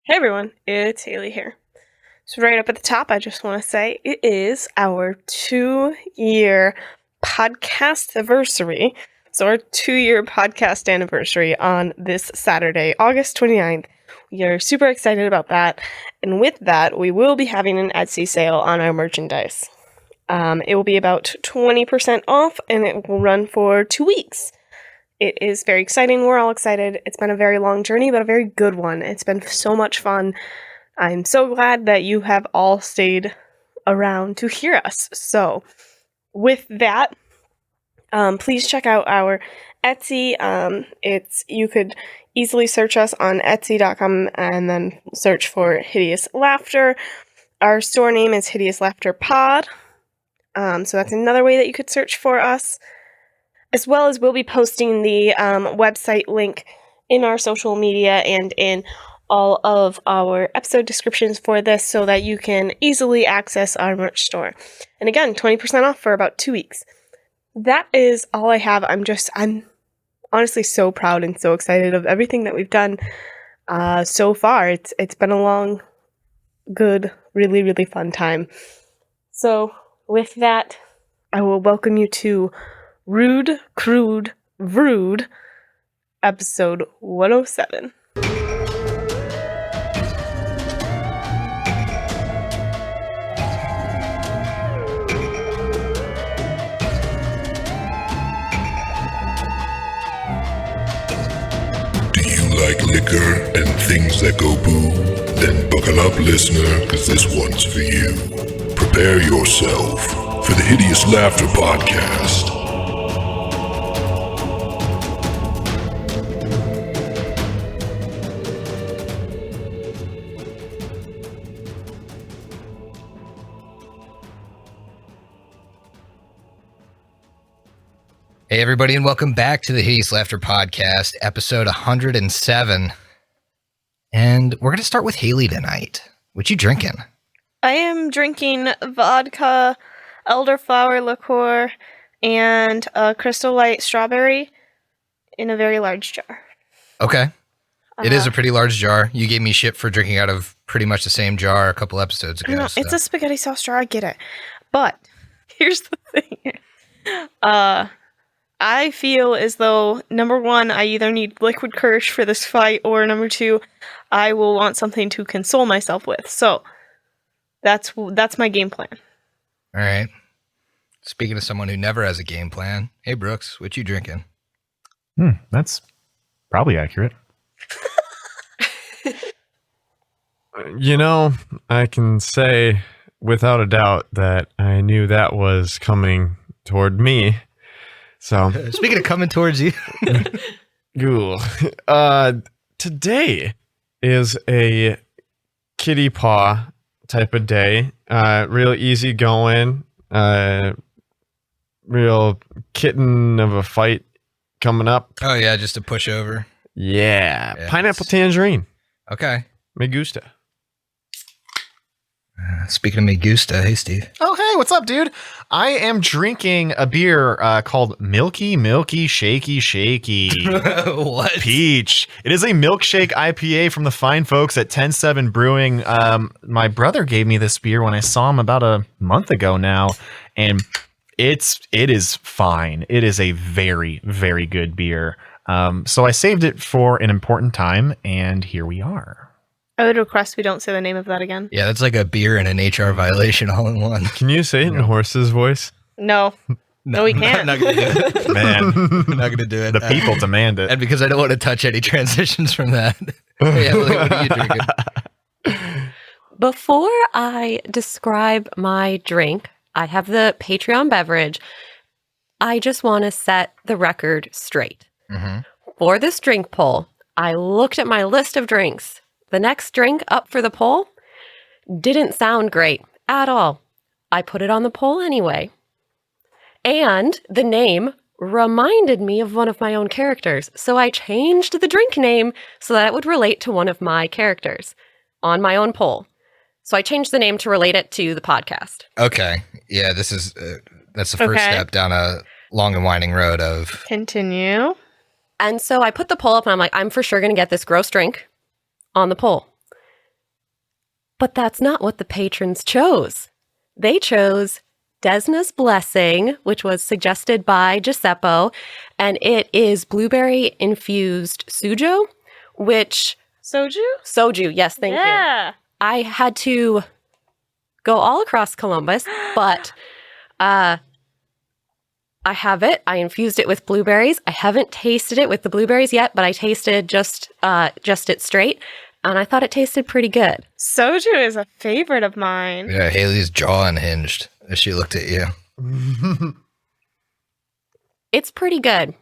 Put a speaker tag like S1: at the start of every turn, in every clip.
S1: Hey everyone, it's Haley here. So right up at the top, I just want to say it is our 2-year podcast anniversary. So our 2-year podcast anniversary on this Saturday, August 29th. We are super excited about that. And with that, we will be having an Etsy sale on our merchandise. It will be about 20% off and it will run for 2 weeks. It is very exciting. We're all excited. It's been a very long journey, but a very good one. It's been so much fun. I'm so glad that you have all stayed around to hear us. So with that, please check out our Etsy. You could easily search us on Etsy.com and then search for Hideous Laughter. Our store name is Hideous Laughter Pod. So that's another way that you could search for us. As well as we'll be posting the website link in our social media and in all of our episode descriptions for this so that you can easily access our merch store. And again, 20% off for about 2 weeks. That is all I have. I'm honestly so proud and so excited of everything that we've done so far. It's been a long, good, really, really fun time. So with that, I will welcome you to Rude, Crude, Vrood, episode 107.
S2: Do you like liquor and things that go boo? Then buckle up, listener, because this one's for you. Prepare yourself for the Hideous Laughter Podcast.
S3: Hey, everybody, and welcome back to the Hideous Laughter Podcast, episode 107. And we're going to start with Haley tonight. What you drinking?
S1: I am drinking vodka, elderflower liqueur, and a Crystal Light strawberry in a very large jar.
S3: Okay. It is a pretty large jar. You gave me shit for drinking out of pretty much the same jar a couple episodes ago.
S1: No, it's a spaghetti sauce jar. I get it. But here's the thing. I feel as though, number one, I either need liquid courage for this fight, or number two, I will want something to console myself with. So, that's my game plan.
S3: All right. Speaking of someone who never has a game plan, hey, Brooks, what you drinking?
S4: That's probably accurate. I can say without a doubt that I knew that was coming toward me. So,
S3: speaking of coming towards you,
S4: cool. Today is a kitty paw type of day. Real easy going. Real kitten of a fight coming up.
S3: Oh yeah, just a pushover.
S4: Yeah, pineapple tangerine.
S3: Okay,
S4: Me gusta.
S3: Speaking of me gusta, hey Steve.
S5: Oh, hey, what's up, dude? I am drinking a beer called Milky Shaky
S3: What?
S5: Peach. It is a milkshake IPA from the fine folks at 107 Brewing. My brother gave me this beer when I saw him about a month ago now, and it is fine. It is a very, very good beer. So I saved it for an important time, and here we are.
S1: I would request we don't say the name of that again.
S3: Yeah, that's like a beer and an HR violation all in one.
S4: Can you say it in a horse's voice?
S1: No, we can't.
S3: I'm not going to do it.
S5: Man,
S3: I'm not going to do it.
S5: the people demand it.
S3: And because I don't want to touch any transitions from that. Hey, Emily, what are you drinking?
S6: Before I describe my drink, I have the Patreon beverage. I just want to set the record straight.
S3: Mm-hmm.
S6: For this drink poll, I looked at my list of drinks. The next drink up for the poll didn't sound great at all. I put it on the poll anyway. And the name reminded me of one of my own characters. So I changed the drink name so that it would relate to one of my characters on my own poll. So I changed the name to relate it to the podcast.
S3: Okay. Yeah, that's the first step down a long and winding road of...
S1: Continue.
S6: And so I put the poll up and I'm like, I'm for sure going to get this gross drink on the poll. But that's not what the patrons chose. They chose Desna's Blessing, which was suggested by Giuseppe, and it is blueberry-infused sujo, which...
S1: Soju?
S6: Soju, yes, thank you.
S1: Yeah.
S6: I had to go all across Columbus, but I have it. I infused it with blueberries. I haven't tasted it with the blueberries yet, but I tasted just it straight, and I thought it tasted pretty good.
S1: Soju is a favorite of mine.
S3: Yeah, Haley's jaw unhinged as she looked at you.
S6: It's pretty good.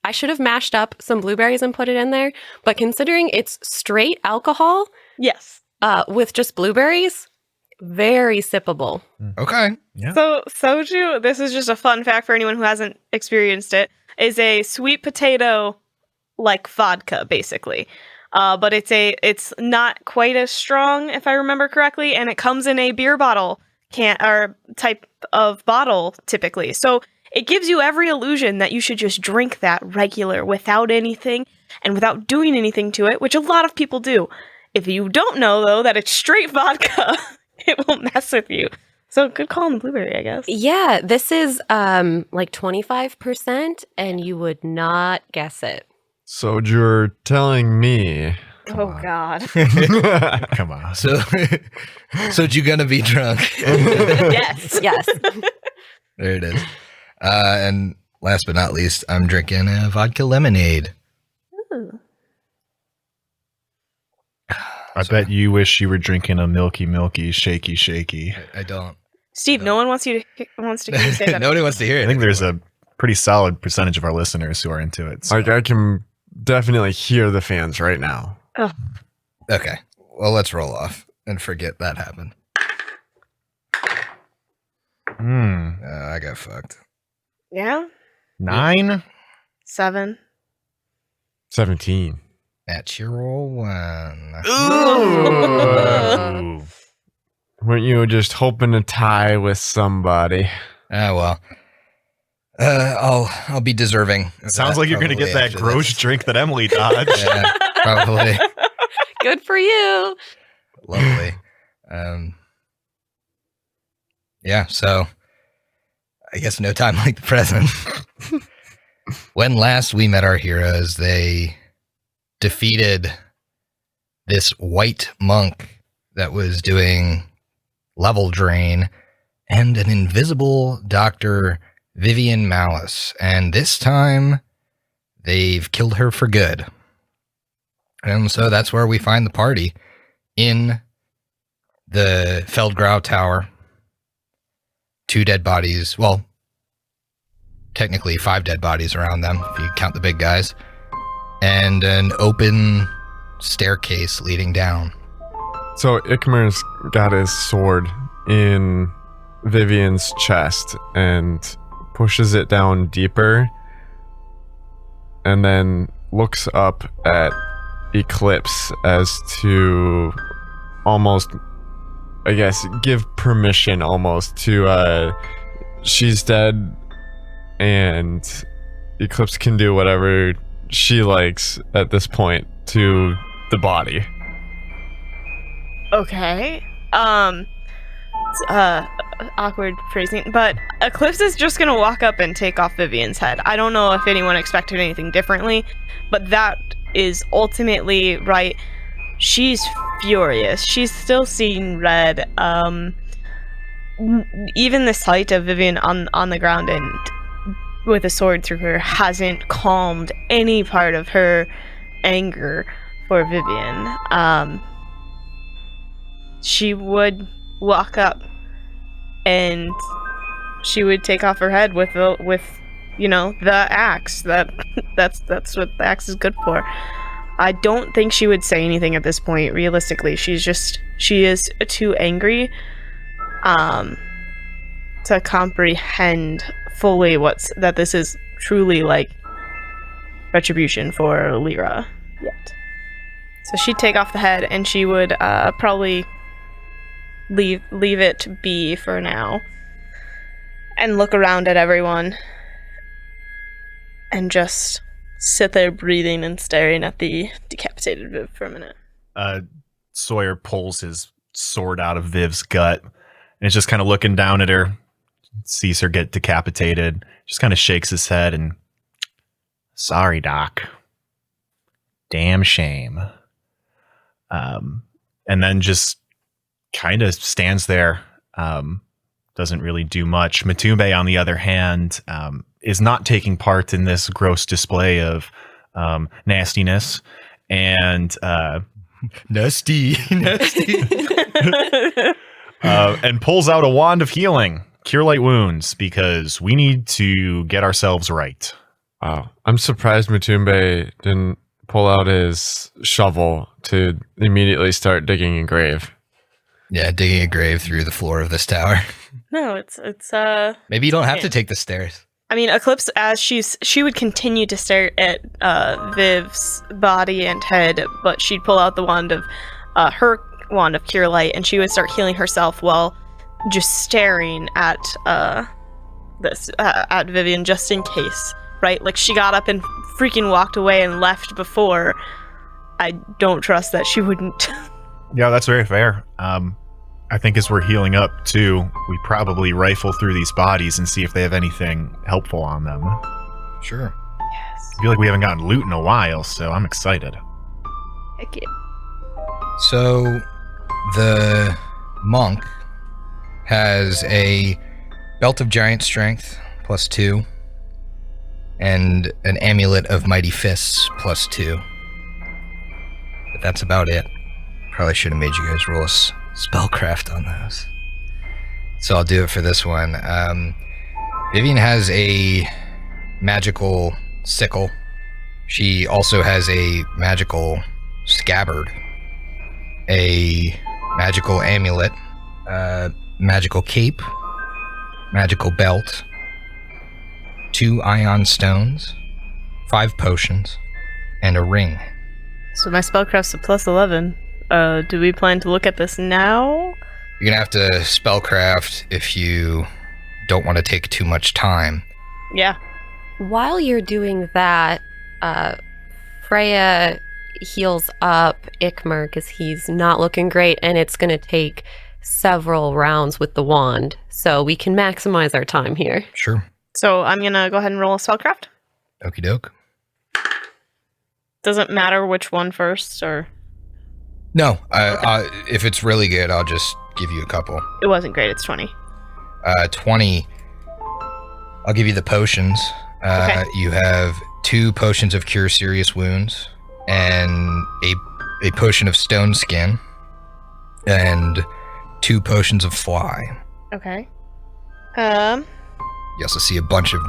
S6: I should have mashed up some blueberries and put it in there, but considering it's straight alcohol
S1: Yes.
S6: with just blueberries, very sippable.
S3: Okay.
S5: Yeah.
S1: So soju, this is just a fun fact for anyone who hasn't experienced it, is a sweet potato like vodka, basically. But it's not quite as strong, if I remember correctly, and it comes in a beer bottle or type of bottle typically. So it gives you every illusion that you should just drink that regular without anything and without doing anything to it, which a lot of people do. If you don't know, though, that it's straight vodka, it won't mess with you. So good call on the blueberry, I guess.
S6: Yeah, this is like 25%, and you would not guess it.
S4: So you're telling me...
S1: Oh, God.
S5: Come on.
S3: So you gonna be drunk?
S1: Yes.
S6: Yes.
S3: There it is. And last but not least, I'm drinking a vodka lemonade.
S1: Ooh.
S5: I bet you wish you were drinking a milky, shaky.
S3: I don't.
S1: Steve, no one wants to hear you say that.
S3: Nobody wants to hear it.
S5: I think there's a pretty solid percentage of our listeners who are into it. So.
S4: Like, I can definitely hear the fans right now.
S1: Oh.
S3: Okay. Well, let's roll off and forget that happened. I got fucked.
S1: Yeah?
S5: 9?
S1: 7.
S4: 17.
S3: Natural one.
S5: Ooh.
S4: Weren't you just hoping to tie with somebody?
S3: Well. I'll be deserving. of
S5: Sounds
S3: that
S5: like you're going to
S3: probably
S5: get that
S3: after
S5: gross
S3: this.
S5: drink that Emily dodged.
S3: Yeah, probably.
S6: Good for you.
S3: Lovely. Yeah, so I guess no time like the present. When last we met our heroes, they defeated this white monk that was doing level drain and an invisible Dr. Vivian Malice. And this time they've killed her for good. And so that's where we find the party in the Feldgrau Tower. 2 dead bodies. Well, technically 5 dead bodies around them, if you count the big guys. And an open staircase leading down.
S4: So Ikmer's got his sword in Vivian's chest and pushes it down deeper and then looks up at Eclipse as to almost, I guess, give permission almost to, she's dead and Eclipse can do whatever she likes at this point to the body.
S1: Okay. Awkward phrasing, but Eclipse is just gonna walk up and take off Vivian's head. I don't know if anyone expected anything differently, but that is ultimately right. She's furious. She's still seeing red. Even the sight of Vivian on the ground and with a sword through her hasn't calmed any part of her anger for Vivian. She would walk up and she would take off her head with the axe. That's what the axe is good for. I don't think she would say anything at this point. Realistically, she is too angry to comprehend fully that this is truly like retribution for Lyra yet. So she'd take off the head and she would probably leave it be for now and look around at everyone and just sit there breathing and staring at the decapitated Viv for a minute.
S5: Sawyer pulls his sword out of Viv's gut. And it's just kind of looking down at her, sees her get decapitated, just kind of shakes his head and, sorry, Doc. Damn shame. And then just kind of stands there, doesn't really do much. Matumbe, on the other hand, is not taking part in this gross display of nastiness, and
S3: Nasty.
S5: and pulls out a wand of healing, cure light wounds, because we need to get ourselves right.
S4: Wow. I'm surprised Matumbe didn't pull out his shovel to immediately start digging a grave.
S3: Yeah, digging a grave through the floor of this tower.
S1: No, it's
S3: Maybe you don't have to take the stairs.
S1: I mean, Eclipse, as she would continue to stare at Viv's body and head, but she'd pull out the wand of her wand of cure light, and she would start healing herself while just staring at at Vivian, just in case, right? Like, she got up and freaking walked away and left before. I don't trust that she wouldn't.
S5: Yeah, that's very fair. I think as we're healing up too, we probably rifle through these bodies and see if they have anything helpful on them.
S3: Sure.
S1: Yes.
S5: I feel like we haven't gotten loot in a while, so I'm excited.
S1: Heck yeah.
S3: So, the monk has a belt of giant strength, +2, and an amulet of mighty fists, +2. But that's about it. Probably should have made you guys roll a spellcraft on those. So I'll do it for this one. Vivian has a magical sickle. She also has a magical scabbard, a magical amulet, magical cape, magical belt, 2 ion stones, 5 potions, and a ring.
S1: So my spellcraft's a +11. Do we plan to look at this now?
S3: You're gonna have to spellcraft if you don't want to take too much time.
S1: Yeah.
S6: While you're doing that, Freya heals up Ikmer because he's not looking great, and it's going to take several rounds with the wand, so we can maximize our time here.
S3: Sure.
S1: So I'm going to go ahead and roll a spellcraft.
S3: Okie doke.
S1: Doesn't matter which one first, or...
S3: No, if it's really good, I'll just give you a couple.
S1: It wasn't great, it's 20.
S3: 20. I'll give you the potions.
S1: Okay.
S3: You have 2 potions of cure serious wounds, and a potion of stone skin, and 2 potions of fly.
S1: Okay.
S3: You also see a bunch of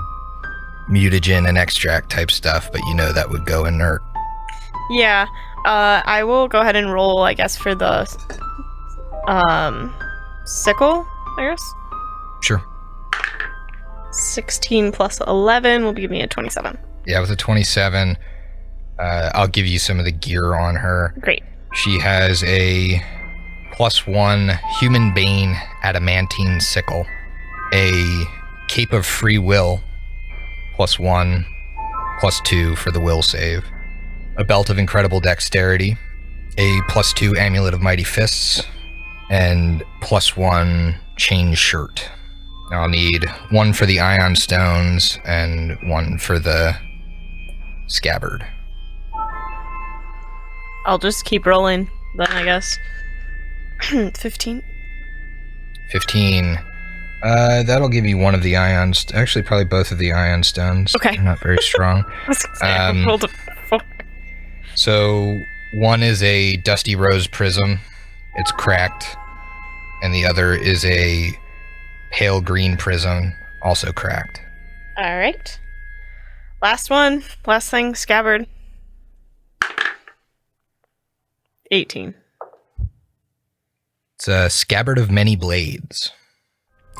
S3: mutagen and extract type stuff, but you know that would go inert.
S1: Yeah. I will go ahead and roll, I guess, for the sickle, I guess.
S3: Sure.
S1: 16 plus 11 will give me a 27.
S3: Yeah, with a 27, I'll give you some of the gear on her.
S1: Great.
S3: She has a +1 human bane adamantine sickle, a cape of free will, +1, +2 for the will save, a belt of incredible dexterity, a +2 amulet of mighty fists, and +1 chain shirt. Now I'll need 1 for the ion stones and 1 for the scabbard.
S1: I'll just keep rolling then, I guess. 15.
S3: 15. That'll give you 1 of the ions. Actually, probably both of the ion stones.
S1: Okay.
S3: They're not very strong.
S1: I rolled a 4.
S3: So 1 is a dusty rose prism. It's cracked. And the other is a pale green prism, also cracked.
S1: All right. Last one. Last thing, scabbard. 18.
S3: It's a scabbard of many blades.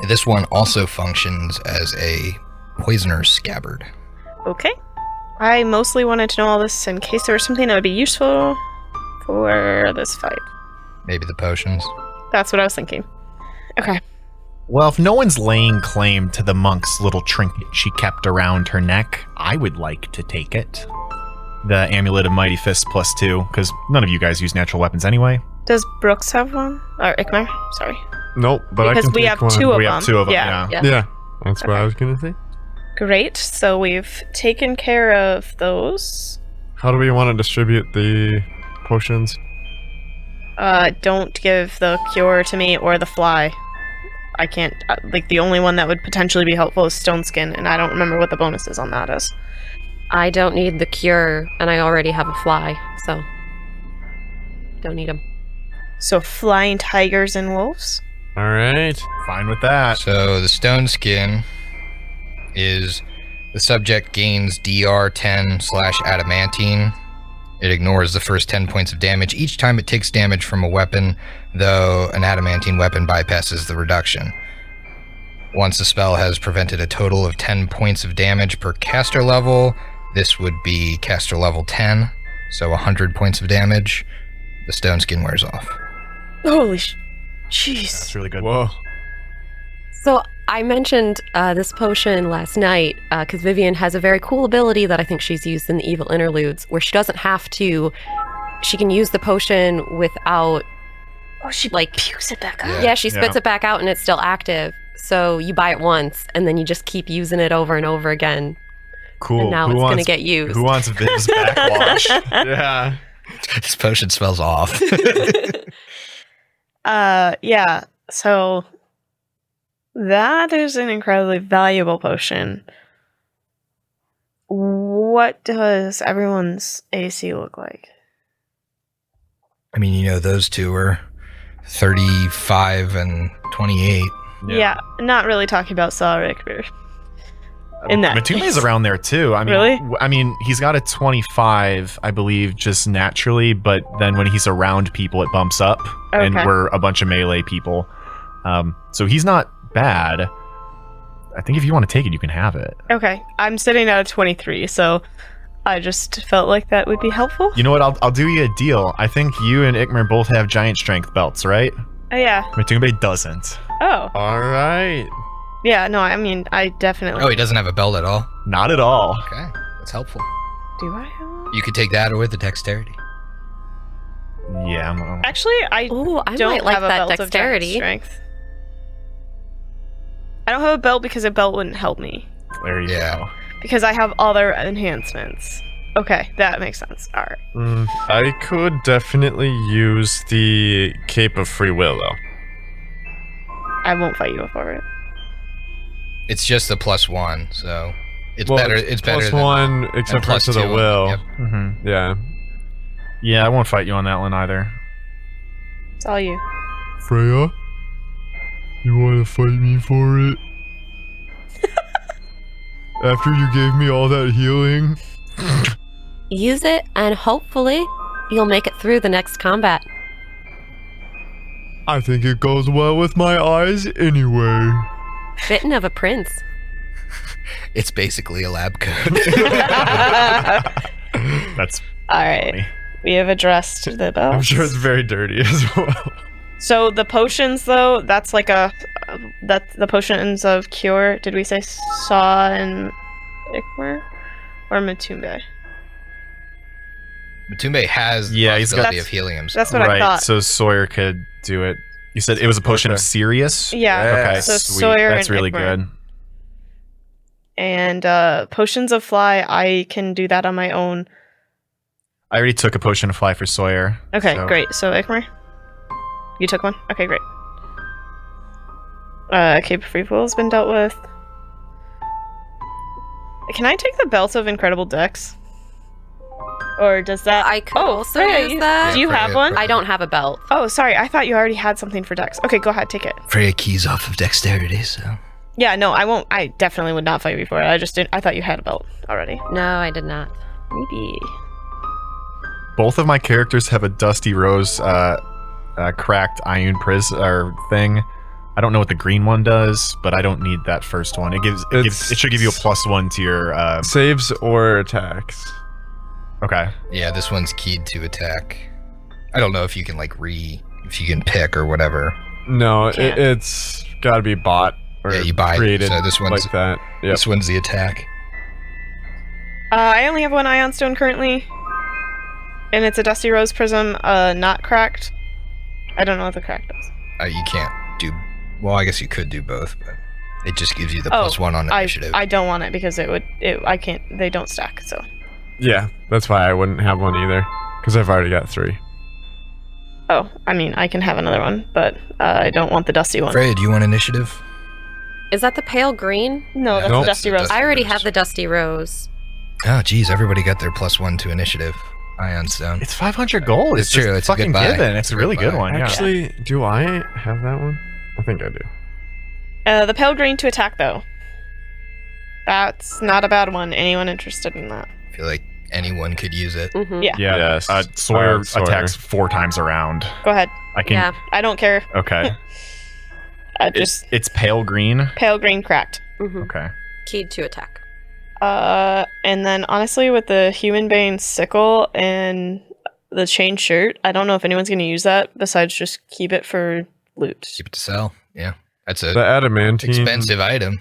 S3: This one also functions as a poisoner's scabbard.
S1: Okay. I mostly wanted to know all this in case there was something that would be useful for this fight.
S3: Maybe the potions.
S1: That's what I was thinking. Okay.
S5: Well, if no one's laying claim to the monk's little trinket she kept around her neck, I would like to take it. The Amulet of Mighty Fists +2, because none of you guys use natural weapons anyway.
S1: Does Brooks have one? Or Ikmar? Sorry.
S4: Nope, but
S1: Because
S4: I can
S1: we
S4: take
S1: have
S4: one.
S1: two of
S5: We
S1: them.
S5: have two of them, yeah.
S4: Yeah, that's what I
S1: Okay.
S4: was gonna say.
S1: Great. So we've taken care of those.
S4: How do we want to distribute the potions?
S1: Don't give the cure to me or the fly. I can't. Like, the only one that would potentially be helpful is Stone Skin, and I don't remember what the bonuses on that is.
S6: I don't need the cure, and I already have a fly, so don't need them.
S1: So flying tigers and wolves?
S4: All right.
S5: Fine with that.
S3: So the stone skin is the subject gains DR 10/adamantine. It ignores the first 10 points of damage each time it takes damage from a weapon, though an adamantine weapon bypasses the reduction. Once the spell has prevented a total of 10 points of damage per caster level, this would be caster level 10, so 100 points of damage. The stone skin wears off.
S1: Holy jeez.
S5: That's really good.
S4: Whoa.
S6: So I mentioned this potion last night because Vivian has a very cool ability that I think she's used in the Evil Interludes, where she doesn't have to. She can use the potion without.
S1: Oh, she
S6: like
S1: pukes it back up.
S6: Yeah, she spits
S5: Yeah.
S6: it back out and it's still active. So you buy it once and then you just keep using it over and over again.
S5: Cool.
S6: And now
S5: Who
S6: it's
S5: wants,
S6: going to get used.
S5: Who wants Viv's backwash?
S4: Yeah.
S3: This potion smells off.
S1: Yeah. So that is an incredibly valuable potion. What does everyone's AC look like?
S3: I mean, those two are 35 and 28.
S1: Yeah, not really talking about Sarik. In that
S5: Matumbe's
S1: case.
S5: around there too. I mean,
S1: Really?
S5: I mean, he's got a 25, I believe, just naturally. But then when he's around people, it bumps up, and
S1: Okay.
S5: we're a bunch of melee people. So he's not bad. I think if you want to take it, you can have it.
S1: Okay, I'm sitting at a 23, so I just felt like that would be helpful.
S5: You know what? I'll do you a deal. I think you and Ikmer both have giant strength belts, right?
S1: Oh, yeah.
S5: Matumbe doesn't.
S1: Oh,
S4: All right.
S1: yeah, no, I mean, I definitely...
S3: Oh, he doesn't have a belt at all?
S5: Not at all.
S3: Okay, that's helpful.
S1: Do I have...
S3: You could take that or the dexterity.
S5: Yeah. I'm-
S1: Actually, I
S6: Ooh, I
S1: don't
S6: might like
S1: have a
S6: that
S1: belt of giant
S6: dexterity.
S1: strength. I don't have a belt because a belt wouldn't help me.
S5: There you
S3: Yeah.
S5: go.
S1: Because I have other enhancements. Okay, that makes sense. Alright.
S4: I could definitely use the Cape of Free Will, though.
S1: I won't fight you for it.
S3: It's just the +1, so it's
S4: Well,
S3: better. It's better
S4: plus
S3: than
S4: one, except for
S3: plus
S4: to the
S3: 2.
S4: will.
S3: Yep.
S5: Mm-hmm.
S4: Yeah.
S5: Yeah, I won't fight you on that one either.
S1: It's all you.
S4: Freya, you want to fight me for it? After you gave me all that healing?
S6: Use it and hopefully you'll make it through the next combat.
S4: I think it goes well with my eyes anyway.
S6: Bitten of a prince.
S3: It's basically a lab coat.
S5: That's
S1: Alright.
S5: funny.
S1: We have addressed the belts.
S4: I'm sure it's very dirty as well.
S1: So the potions, though, that's like that's the potions of cure. Did we say Saw and Ikmer? Or Matumbe?
S3: Matumbe has the
S5: Yeah, he's got-
S3: possibility of healing himself.
S1: That's what I
S5: right,
S1: thought.
S5: so Sawyer could do it. You said it was a potion of
S4: Okay.
S5: Sirius?
S1: Yeah,
S5: Okay,
S1: so
S5: sweet.
S1: Sawyer
S5: That's
S1: and
S5: really
S1: Ikmer.
S5: good.
S1: And potions of fly, I can do that on my own.
S5: I already took a potion of fly for Sawyer.
S1: Okay,
S5: so-
S1: great. So Ikmer? You took one? Okay, great. Cape of Free Will has been dealt with. Can I take the belt of Incredible Dex? Or does that...
S6: I could
S1: Oh,
S6: also
S1: Freya,
S6: use
S1: you-
S6: that.
S1: Do you
S3: Freya,
S1: have one?
S6: I don't have a belt.
S1: Oh, sorry. I thought you already had something for Dex. Okay, go ahead. Take it.
S3: Freya keys off of dexterity, so.
S1: Yeah, no, I won't. I definitely would not fight you for it. I just didn't... I thought you had a belt already.
S6: No, I did not.
S1: Maybe.
S5: Both of my characters have a Dusty Rose cracked iron or thing. I don't know what the green one does, but I don't need that first one. It should give you a +1 to your
S4: Saves or attacks.
S5: okay.
S3: Yeah, this one's keyed to attack. I don't know if you can if you can pick or whatever.
S4: No,
S1: Can't.
S4: it's got to be bought or
S3: Yeah, you buy it,
S4: created
S3: so this one's-
S4: like that. Yep.
S3: This one's the attack.
S1: I only have one Ion Stone currently. And it's a Dusty Rose Prism, not cracked. I don't know what the crack does.
S3: You can't do. Well, I guess you could do both, but it just gives you the +1 on initiative.
S1: I don't want it because I can't. They don't stack. So.
S4: Yeah, that's why I wouldn't have one either, because I've already got 3.
S1: Oh, I mean, I can have another one, but I don't want the dusty one.
S3: Freya, do you want initiative?
S6: Is that the pale green?
S1: No, that's
S4: Nope.
S1: the dusty rose.
S6: I already have the dusty rose.
S3: Oh, geez, everybody got their +1 to initiative. Ion Stone.
S5: It's 500 gold.
S3: It's true,
S5: just
S3: it's a good
S5: fucking
S3: buy.
S5: given. It's a really good
S3: buy.
S5: one. Yeah.
S4: Actually, do I have that one? I think I do.
S1: The pale green to attack, though. That's not a bad one. Anyone interested in that?
S3: I feel like anyone could use it.
S6: Mm-hmm.
S1: Yeah.
S5: Yeah.
S4: Yes.
S5: Sawyer
S4: Sawyer.
S5: attacks 4 times around.
S1: Go ahead.
S5: I can.
S6: Yeah.
S1: I don't care.
S5: Okay.
S1: Just
S5: It's pale green.
S1: pale green cracked.
S6: Mm-hmm.
S5: Okay.
S6: Keyed to attack.
S1: And then honestly, with the human bane sickle and the chain shirt, I don't know if anyone's going to use that besides just keep it for loot.
S3: Keep it to sell. Yeah. That's
S4: The
S3: a
S4: adamantine
S3: expensive item.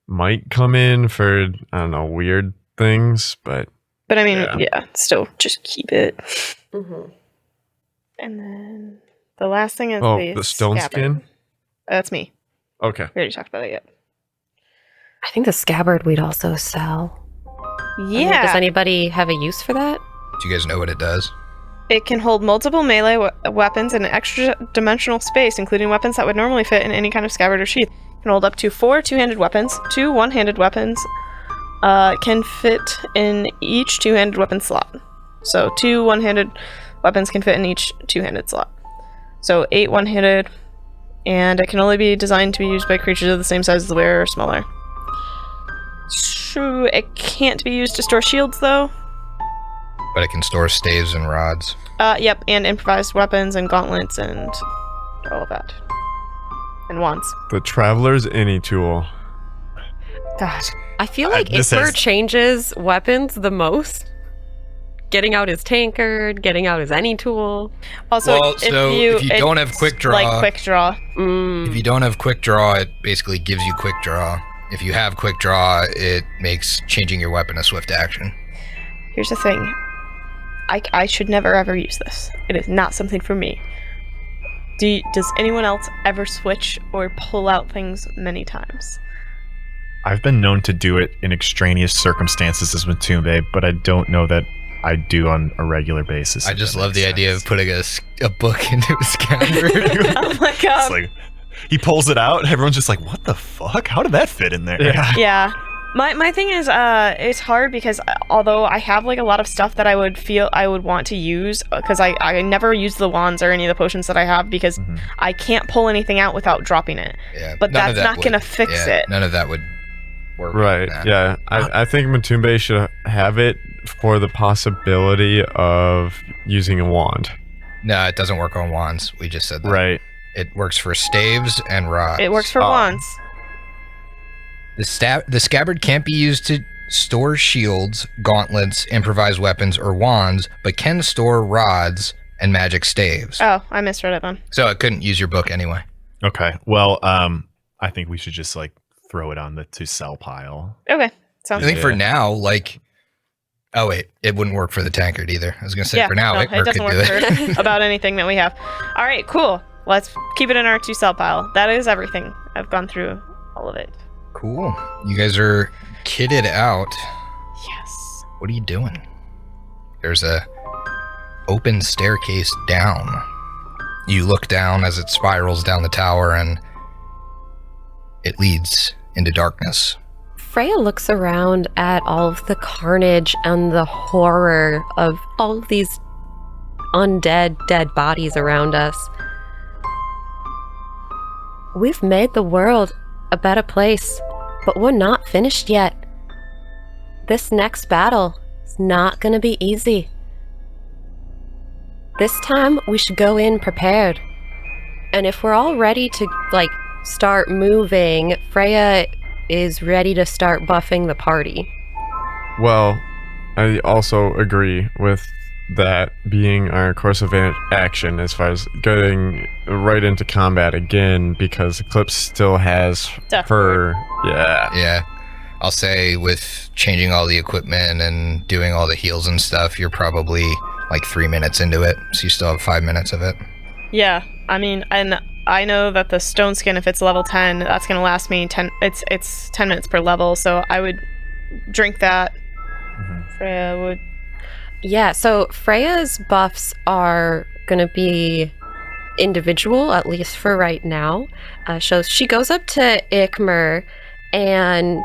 S4: might come in for, I don't know, weird things, but
S1: But I mean,
S4: Yeah.
S1: yeah, still just keep it.
S6: Mm-hmm.
S1: And then the last thing is
S4: the stone
S1: scabbard.
S4: skin?
S1: That's me.
S4: Okay.
S1: We already talked about it yet.
S6: I think the scabbard we'd also sell. I mean,
S1: Yeah.
S6: does anybody have a use for that?
S3: Do you guys know what it does?
S1: It can hold multiple melee weapons in an extra dimensional space, including weapons that would normally fit in any kind of scabbard or sheath. It can hold up to 4 two-handed weapons, 2 one-handed weapons. Can fit in each two-handed weapon slot. So 2 one-handed weapons can fit in each two-handed slot. So 8 one-handed, and it can only be designed to be used by creatures of the same size as the wearer or smaller. True, it can't be used to store shields though.
S3: But it can store staves and rods.
S1: Yep, and improvised weapons and gauntlets and all of that. And wands.
S4: The Traveler's Any tool.
S1: God.
S6: I feel like
S5: this
S6: Isper
S5: is-
S6: changes weapons the most. Getting out his tankard, getting out his any tool.
S1: Also,
S3: Well, so if you don't have
S1: it's
S3: quick draw-
S1: like quick draw.
S3: If you don't have quick draw, it basically gives you quick draw. If you have quick draw, it makes changing your weapon a swift action.
S1: Here's the thing. I should never ever use this. It is not something for me. Does anyone else ever switch or pull out things many times?
S5: I've been known to do it in extraneous circumstances as Matumbe, but I don't know that I do on a regular basis.
S3: I
S5: if
S3: just
S5: that
S3: love the
S5: makes
S3: idea of
S5: sense.
S3: putting a book into a scabbard.
S1: Oh my
S5: It's
S1: god.
S5: like he pulls it out. Everyone's just like, "What the fuck? How did that fit in there?"
S4: Yeah.
S1: Yeah. My thing is, it's hard because although I have like a lot of stuff that I would want to use, because I never use the wands or any of the potions that I have because I can't pull anything out without dropping it.
S3: Yeah,
S1: But
S3: none of
S1: that's
S3: that
S1: not gonna fix
S3: yeah,
S1: it.
S3: None of that would work.
S4: Right.
S3: on that.
S4: Yeah. I think Matumbe should have it for the possibility of using a wand.
S3: No, it doesn't work on wands. We just said that.
S5: Right.
S3: It works for staves and rods.
S1: It works for wands.
S3: The scabbard can't be used to store shields, gauntlets, improvised weapons, or wands, but can store rods and magic staves.
S1: Oh, I misread it then.
S3: So it couldn't use your book anyway.
S5: Okay. Well, I think we should just like throw it on the to sell pile.
S1: Okay,
S3: I
S1: sounds
S3: think
S1: good.
S3: for now, like, oh wait, it wouldn't work for the tankard either. I was gonna say
S1: Yeah,
S3: for now,
S1: no,
S3: it
S1: it doesn't
S3: could
S1: work
S3: do it.
S1: for about anything that we have. All right, cool. Let's keep it in our 2 cell pile. That is everything. I've gone through all of it.
S3: Cool. You guys are kitted out.
S1: Yes.
S3: What are you doing? There's a open staircase down. You look down as it spirals down the tower and it leads into darkness.
S6: Freya looks around at all of the carnage and the horror of all of these undead, dead bodies around us. We've made the world a better place, but we're not finished yet. This next battle is not going to be easy. This time, we should go in prepared. And if we're all ready to, start moving, Freya is ready to start buffing the party.
S4: Well, I also agree with that being our course of action as far as getting right into combat again, because Eclipse still has her. Yeah.
S3: Yeah. I'll say with changing all the equipment and doing all the heals and stuff, you're probably like 3 minutes into it. So you still have 5 minutes of it.
S1: Yeah, I mean, and I know that the stone skin, if it's level 10, that's going to last me 10. It's 10 minutes per level, so I would drink that. Freya would.
S6: Yeah, so Freya's buffs are going to be individual, at least for right now. So she goes up to Ikmer and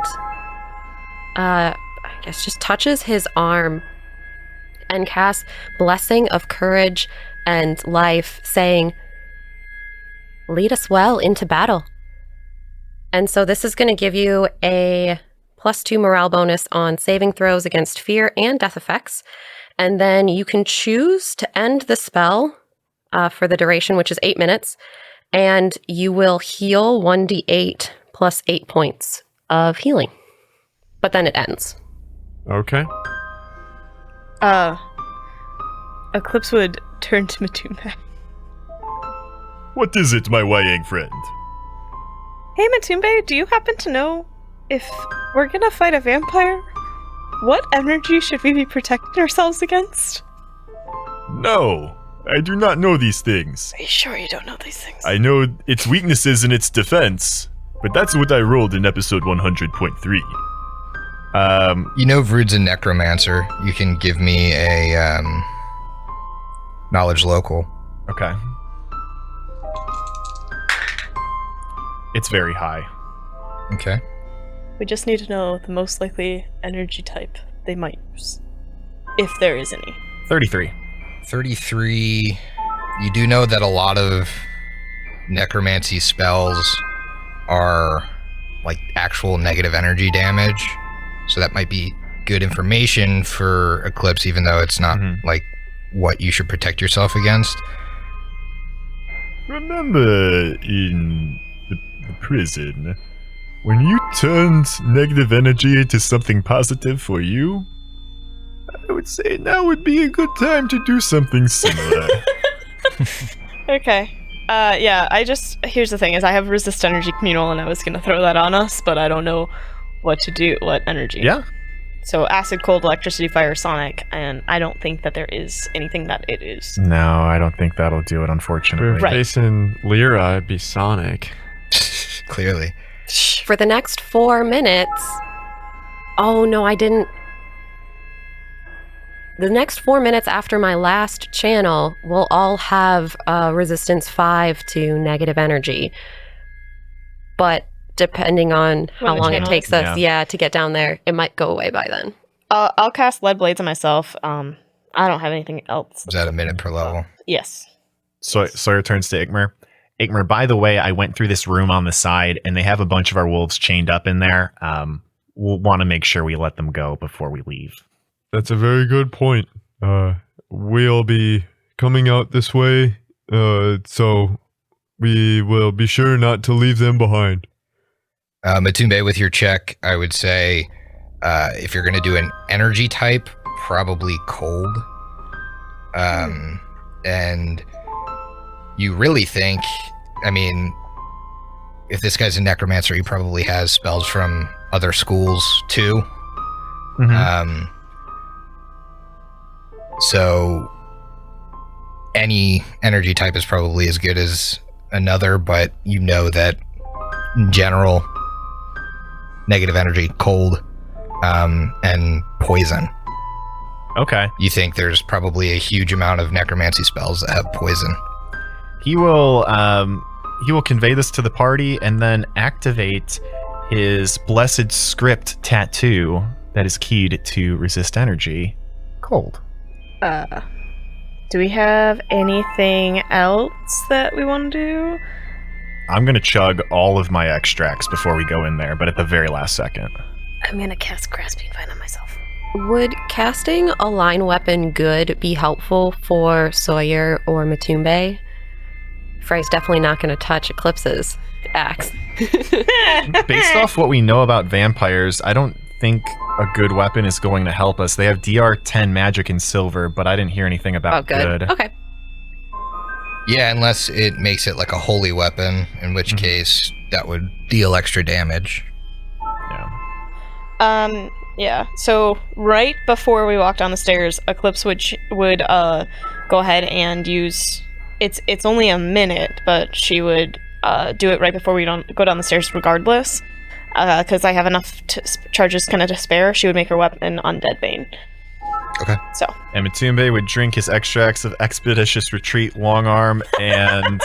S6: I guess just touches his arm and casts Blessing of Courage and Life, saying, "Lead us well into battle." And so this is going to give you a +2 morale bonus on saving throws against fear and death effects. And then you can choose to end the spell for the duration, which is 8 minutes, and you will heal 1d8 plus 8 points of healing. But then it ends.
S4: Okay.
S1: Eclipse would turn to Matumbe.
S7: What is it, my YA friend?
S1: Hey Matumbe, do you happen to know if we're gonna fight a vampire? What energy should we be protecting ourselves against?
S7: No, I do not know these things.
S1: Are you sure you don't know these things?
S7: I know its weaknesses and its defense, but that's what I rolled in episode 100.3.
S3: You know Vrood's a necromancer. You can give me a knowledge local.
S5: Okay. It's very high.
S3: Okay.
S1: We just need to know the most likely energy type they might use. If there is any.
S5: 33.
S3: 33. You do know that a lot of necromancy spells are like actual negative energy damage. So that might be good information for Eclipse, even though it's not like what you should protect yourself against.
S7: Remember in the prison, when you turned negative energy into something positive for you, I would say now would be a good time to do something similar.
S1: Okay. Here's the thing, is I have resist energy communal and I was gonna throw that on us, but I don't know what to do, what energy.
S5: Yeah.
S1: So acid, cold, electricity, fire, sonic, and I don't think that there is anything that it is.
S5: No, I don't think that'll do it, unfortunately.
S4: We're facing Lyra, it'd be Sonic.
S3: Clearly.
S6: For the next 4 minutes... Oh, no, I didn't... The next 4 minutes after my last channel will all have resistance 5 to negative energy. But depending on how long it takes us, to get down there, it might go away by then.
S1: I'll cast lead blades on myself. I don't have anything else.
S3: Is that a minute per level?
S1: Yes.
S5: So Sawyer turns to Ikmer. Ikmer, by the way, I went through this room on the side, and they have a bunch of our wolves chained up in there. We'll want to make sure we let them go before we leave.
S4: That's a very good point. We'll be coming out this way, so we will be sure not to leave them behind.
S3: Matumbe, with your check, I would say if you're going to do an energy type, probably cold. And you really think, I mean, if this guy's a necromancer, he probably has spells from other schools too. So any energy type is probably as good as another, but you know that in general, negative energy, cold, and poison.
S5: Okay.
S3: You think there's probably a huge amount of necromancy spells that have poison.
S5: He will convey this to the party and then activate his blessed script tattoo that is keyed to resist energy. Cold.
S1: Do we have anything else that we want to do?
S5: I'm going to chug all of my extracts before we go in there, but at the very last second.
S1: I'm going to cast Grasping Vine on myself.
S6: Would casting a line weapon good be helpful for Sawyer or Matumbe? Frey's definitely not going to touch Eclipse's axe.
S5: Based off what we know about vampires, I don't think a good weapon is going to help us. They have DR 10 magic and silver, but I didn't hear anything about good.
S6: Okay.
S3: Yeah, unless it makes it like a holy weapon, in which case that would deal extra damage.
S5: Yeah.
S1: Yeah. So right before we walk down the stairs, Eclipse would go ahead and use it's only a minute, but she would do it right before we don't go down the stairs regardless. Because I have enough charges kind of to spare. She would make her weapon Undead Bane.
S3: Okay.
S1: So.
S5: And Matumbe would drink his extracts of Expeditious Retreat Long Arm and...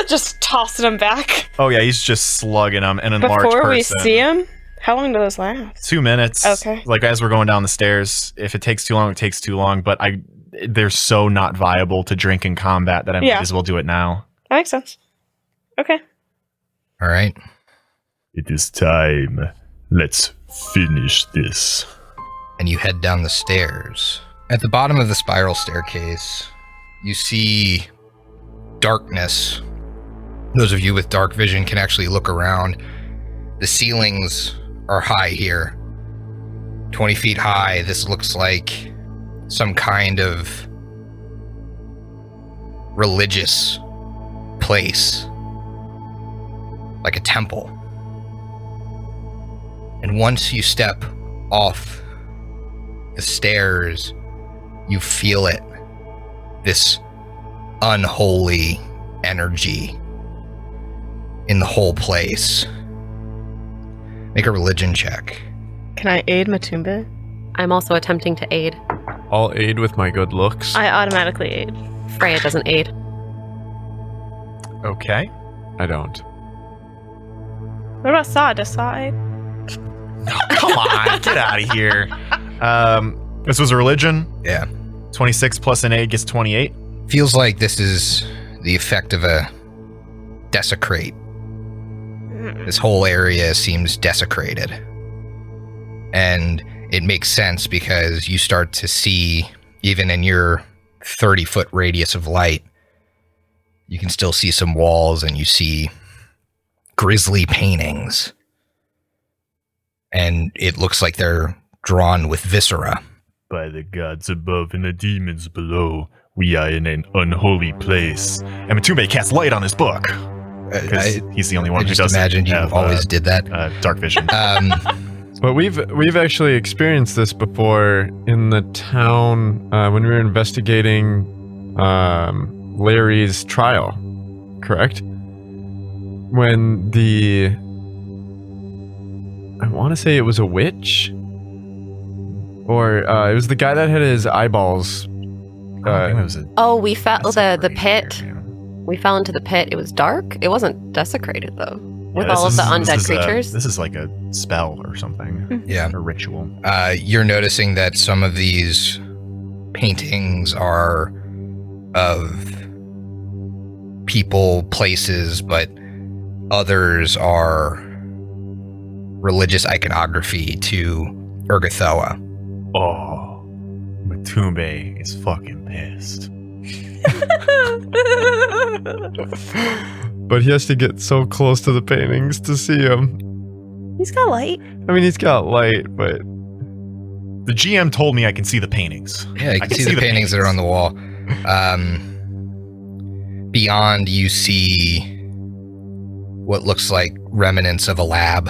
S1: just tossing him back.
S5: Oh yeah, he's just slugging them. And a large person.
S1: Before we see him? How long do those last?
S5: 2 minutes.
S1: Okay.
S5: Like as we're going down the stairs, if it takes too long, it takes too long. But they're so not viable to drink in combat that I might as well do it now.
S1: That makes sense. Okay.
S3: All right.
S7: It is time. Let's finish this.
S3: And you head down the stairs. At the bottom of the spiral staircase, you see darkness. Those of you with dark vision can actually look around. The ceilings are high here. 20 feet high. This looks like some kind of religious place. Like a temple. And once you step off the stairs, you feel it. This unholy energy in the whole place. Make a religion check.
S1: Can I aid Matumbe?
S6: I'm also attempting to aid.
S4: I'll aid with my good looks.
S1: I automatically aid.
S6: Freya doesn't aid.
S5: Okay.
S4: I don't.
S1: What about Saw? Does Saw aid?
S5: Come on, get out of here. This was a religion.
S3: Yeah.
S5: 26 plus an 8 gets 28.
S3: Feels like this is the effect of a desecrate. This whole area seems desecrated. And it makes sense because you start to see, even in your 30-foot radius of light, you can still see some walls and you see grisly paintings. And it looks like they're drawn with viscera.
S7: By the gods above and the demons below, we are in an unholy place.
S5: And Matumbe casts light on his book. Because he's the only one
S3: I
S5: who
S3: just
S5: doesn't
S3: imagined you
S5: have,
S3: always did that.
S5: Dark vision.
S4: But we've actually experienced this before in the town when we were investigating Larry's trial, correct? When I want to say it was a witch, or it was the guy that had his eyeballs.
S6: We fell the pit. We fell into the pit. It was dark. It wasn't desecrated though. With all of the undead creatures.
S5: This is like a spell or something.
S3: Yeah.
S5: A ritual.
S3: You're noticing that some of these paintings are of people, places, but others are religious iconography to Urgathoa.
S5: Oh, Matumbe is fucking pissed.
S4: But he has to get so close to the paintings to see them.
S1: He's got light.
S4: I mean, he's got light, but
S5: the GM told me I can see the paintings.
S3: Yeah, you can see the paintings that are on the wall. Beyond, you see what looks like remnants of a lab,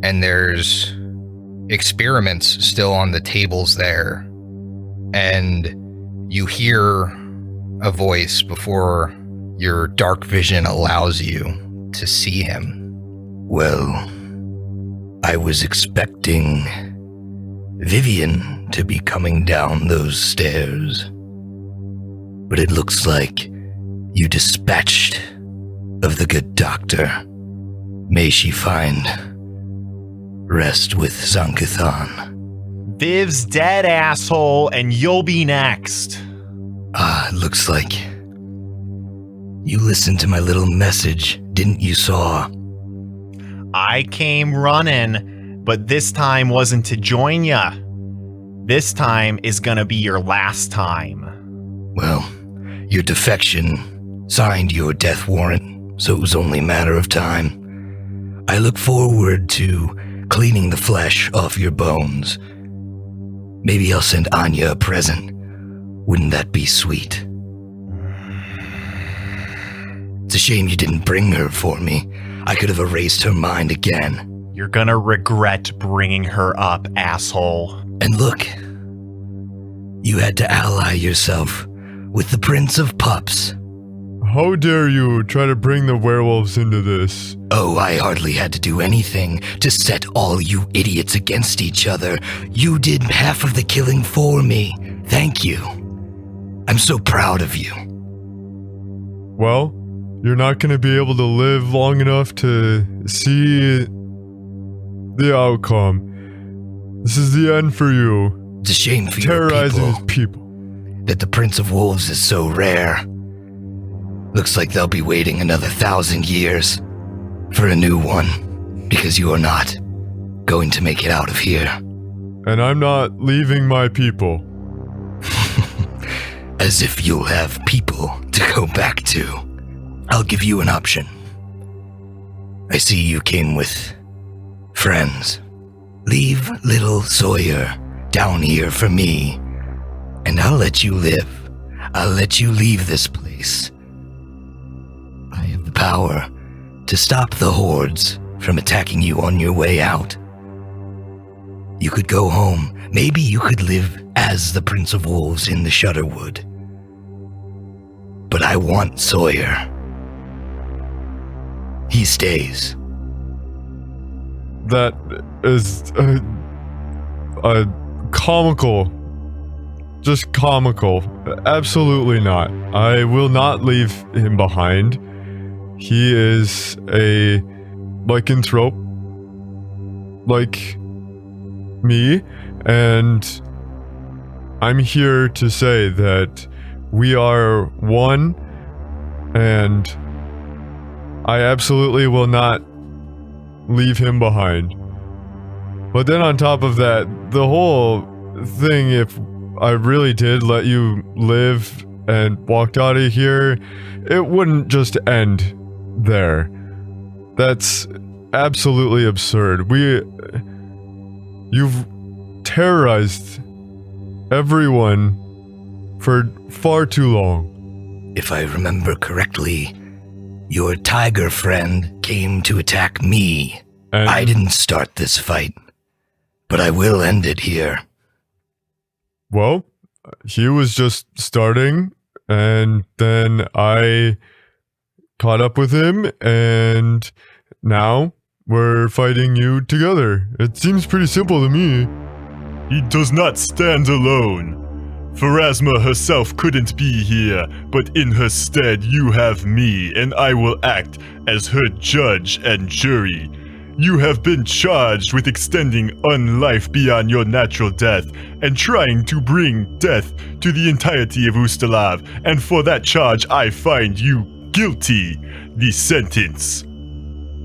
S3: and there's experiments still on the tables there, and you hear a voice before your dark vision allows you to see him. Well, I was expecting Vivian to be coming down those stairs, but it looks like you dispatched of the good doctor. May she find rest with Zankathan.
S5: Viv's dead, asshole, and you'll be next.
S3: It looks like you listened to my little message, didn't you, Saw?
S5: I came running, but this time wasn't to join ya. This time is gonna be your last time.
S3: Well, your defection signed your death warrant, so it was only a matter of time. I look forward to cleaning the flesh off your bones. Maybe I'll send Anya a present. Wouldn't that be sweet? It's a shame you didn't bring her for me. I could have erased her mind again.
S5: You're gonna regret bringing her up, asshole.
S3: And look, you had to ally yourself with the Prince of Pups.
S7: How dare you try to bring the werewolves into this?
S3: Oh, I hardly had to do anything to set all you idiots against each other. You did half of the killing for me. Thank you. I'm so proud of you.
S7: Well, you're not going to be able to live long enough to see the outcome. This is the end for you.
S3: It's a shame for
S7: Terrorizing
S3: your
S7: his people.
S3: that the Prince of Wolves is so rare. Looks like they'll be waiting another 1,000 years for a new one, because you are not going to make it out of here.
S7: And I'm not leaving my people.
S3: As if you'll have people to go back to. I'll give you an option. I see you came with friends. Leave little Sawyer down here for me, and I'll let you live. I'll let you leave this place. I have the power to stop the hordes from attacking you on your way out. You could go home. Maybe you could live as the Prince of Wolves in the Shudderwood. But I want Sawyer. He stays.
S7: That is comical. Just comical. Absolutely not. I will not leave him behind. He is a lycanthrope like me, and I'm here to say that we are one, and I absolutely will not leave him behind. But then on top of that, the whole thing, if I really did let you live and walked out of here, it wouldn't just end there. That's absolutely absurd. You've terrorized everyone for far too long.
S3: If I remember correctly, your tiger friend came to attack me.
S7: And
S3: I didn't start this fight, but I will end it here.
S7: well, he was just starting, and then I caught up with him, and now we're fighting you together. It seems pretty simple to me.
S2: He does not stand alone. Pharasma herself couldn't be here, but in her stead you have me, and I will act as her judge and jury. You have been charged with extending unlife beyond your natural death, and trying to bring death to the entirety of Ustalav, and for that charge I find you guilty. The sentence: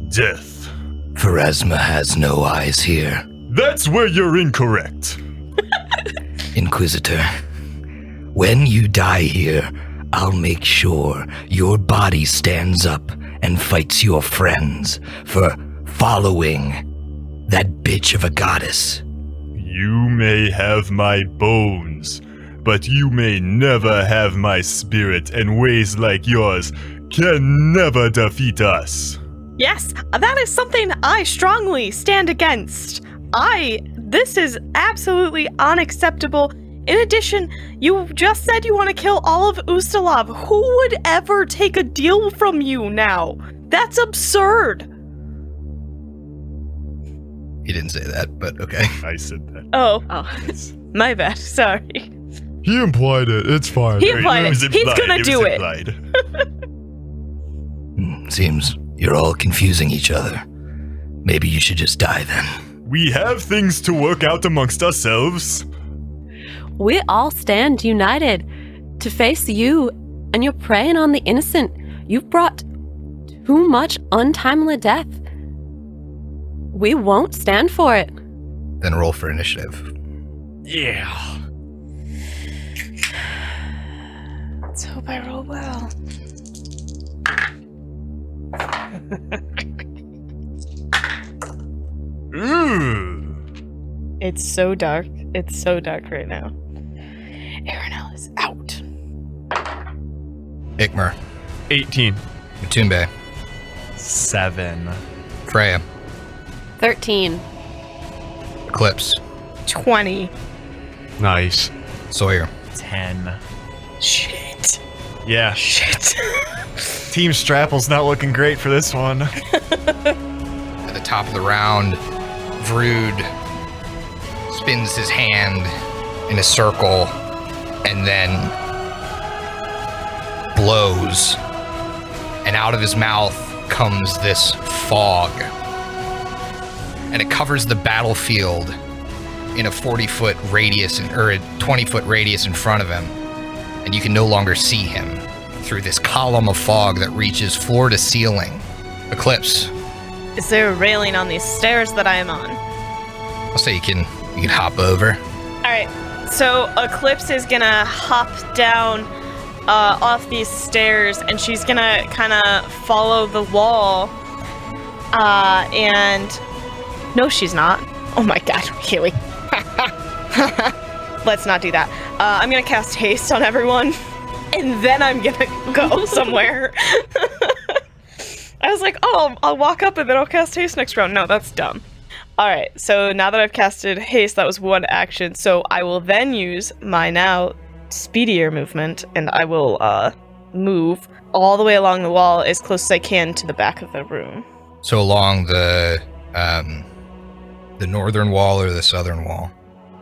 S2: death.
S3: Pharasma has no eyes here.
S2: That's where you're incorrect.
S3: Inquisitor, when you die here, I'll make sure your body stands up and fights your friends for following that bitch of a goddess.
S2: You may have my bones, but you may never have my spirit, and ways like yours can never defeat us.
S1: Yes, that is something I strongly stand against. This is absolutely unacceptable. In addition, you just said you want to kill all of Ustalav. Who would ever take a deal from you now? That's absurd.
S3: He didn't say that, but okay.
S2: I said that.
S1: Oh,
S2: Yes.
S1: my bad. Sorry.
S7: He implied it. It's fine.
S1: He implied it.
S2: was
S1: He's
S2: implied.
S1: gonna
S2: was
S1: do it.
S2: implied.
S3: Seems you're all confusing each other. Maybe you should just die then.
S2: We have things to work out amongst ourselves.
S6: We all stand united to face you, and you're preying on the innocent. You've brought too much untimely death. We won't stand for it.
S3: Then roll for initiative.
S2: Yeah.
S1: Let's hope I roll well. It's so dark. It's so dark right now. Arenell is out.
S3: Ikmer,
S4: 18.
S3: Matumbe,
S5: 7.
S3: Freya,
S6: 13.
S3: Eclipse,
S1: 20.
S4: Nice.
S3: Sawyer,
S5: 10.
S1: Shit.
S5: Yeah.
S1: Shit.
S5: Team Strapple's not looking great for this one.
S3: At the top of the round, Vrood spins his hand in a circle and then blows. And out of his mouth comes this fog. And it covers the battlefield in a 40-foot radius, or a 20-foot radius in front of him. And you can no longer see him through this column of fog that reaches floor to ceiling. Eclipse.
S1: Is there a railing on these stairs that I am on?
S3: I'll say you can hop over.
S1: Alright, so Eclipse is gonna hop down off these stairs, and she's gonna kind of follow the wall. And... No, she's not. Oh my god, Haley. Let's not do that. I'm gonna cast haste on everyone, and then I'm gonna go somewhere. I was like, oh, I'll walk up and then I'll cast haste next round. No, that's dumb. Alright, so now that I've casted haste, that was one action, so I will then use my now speedier movement, and I will move all the way along the wall as close as I can to the back of the room.
S3: So along the northern wall or the southern wall?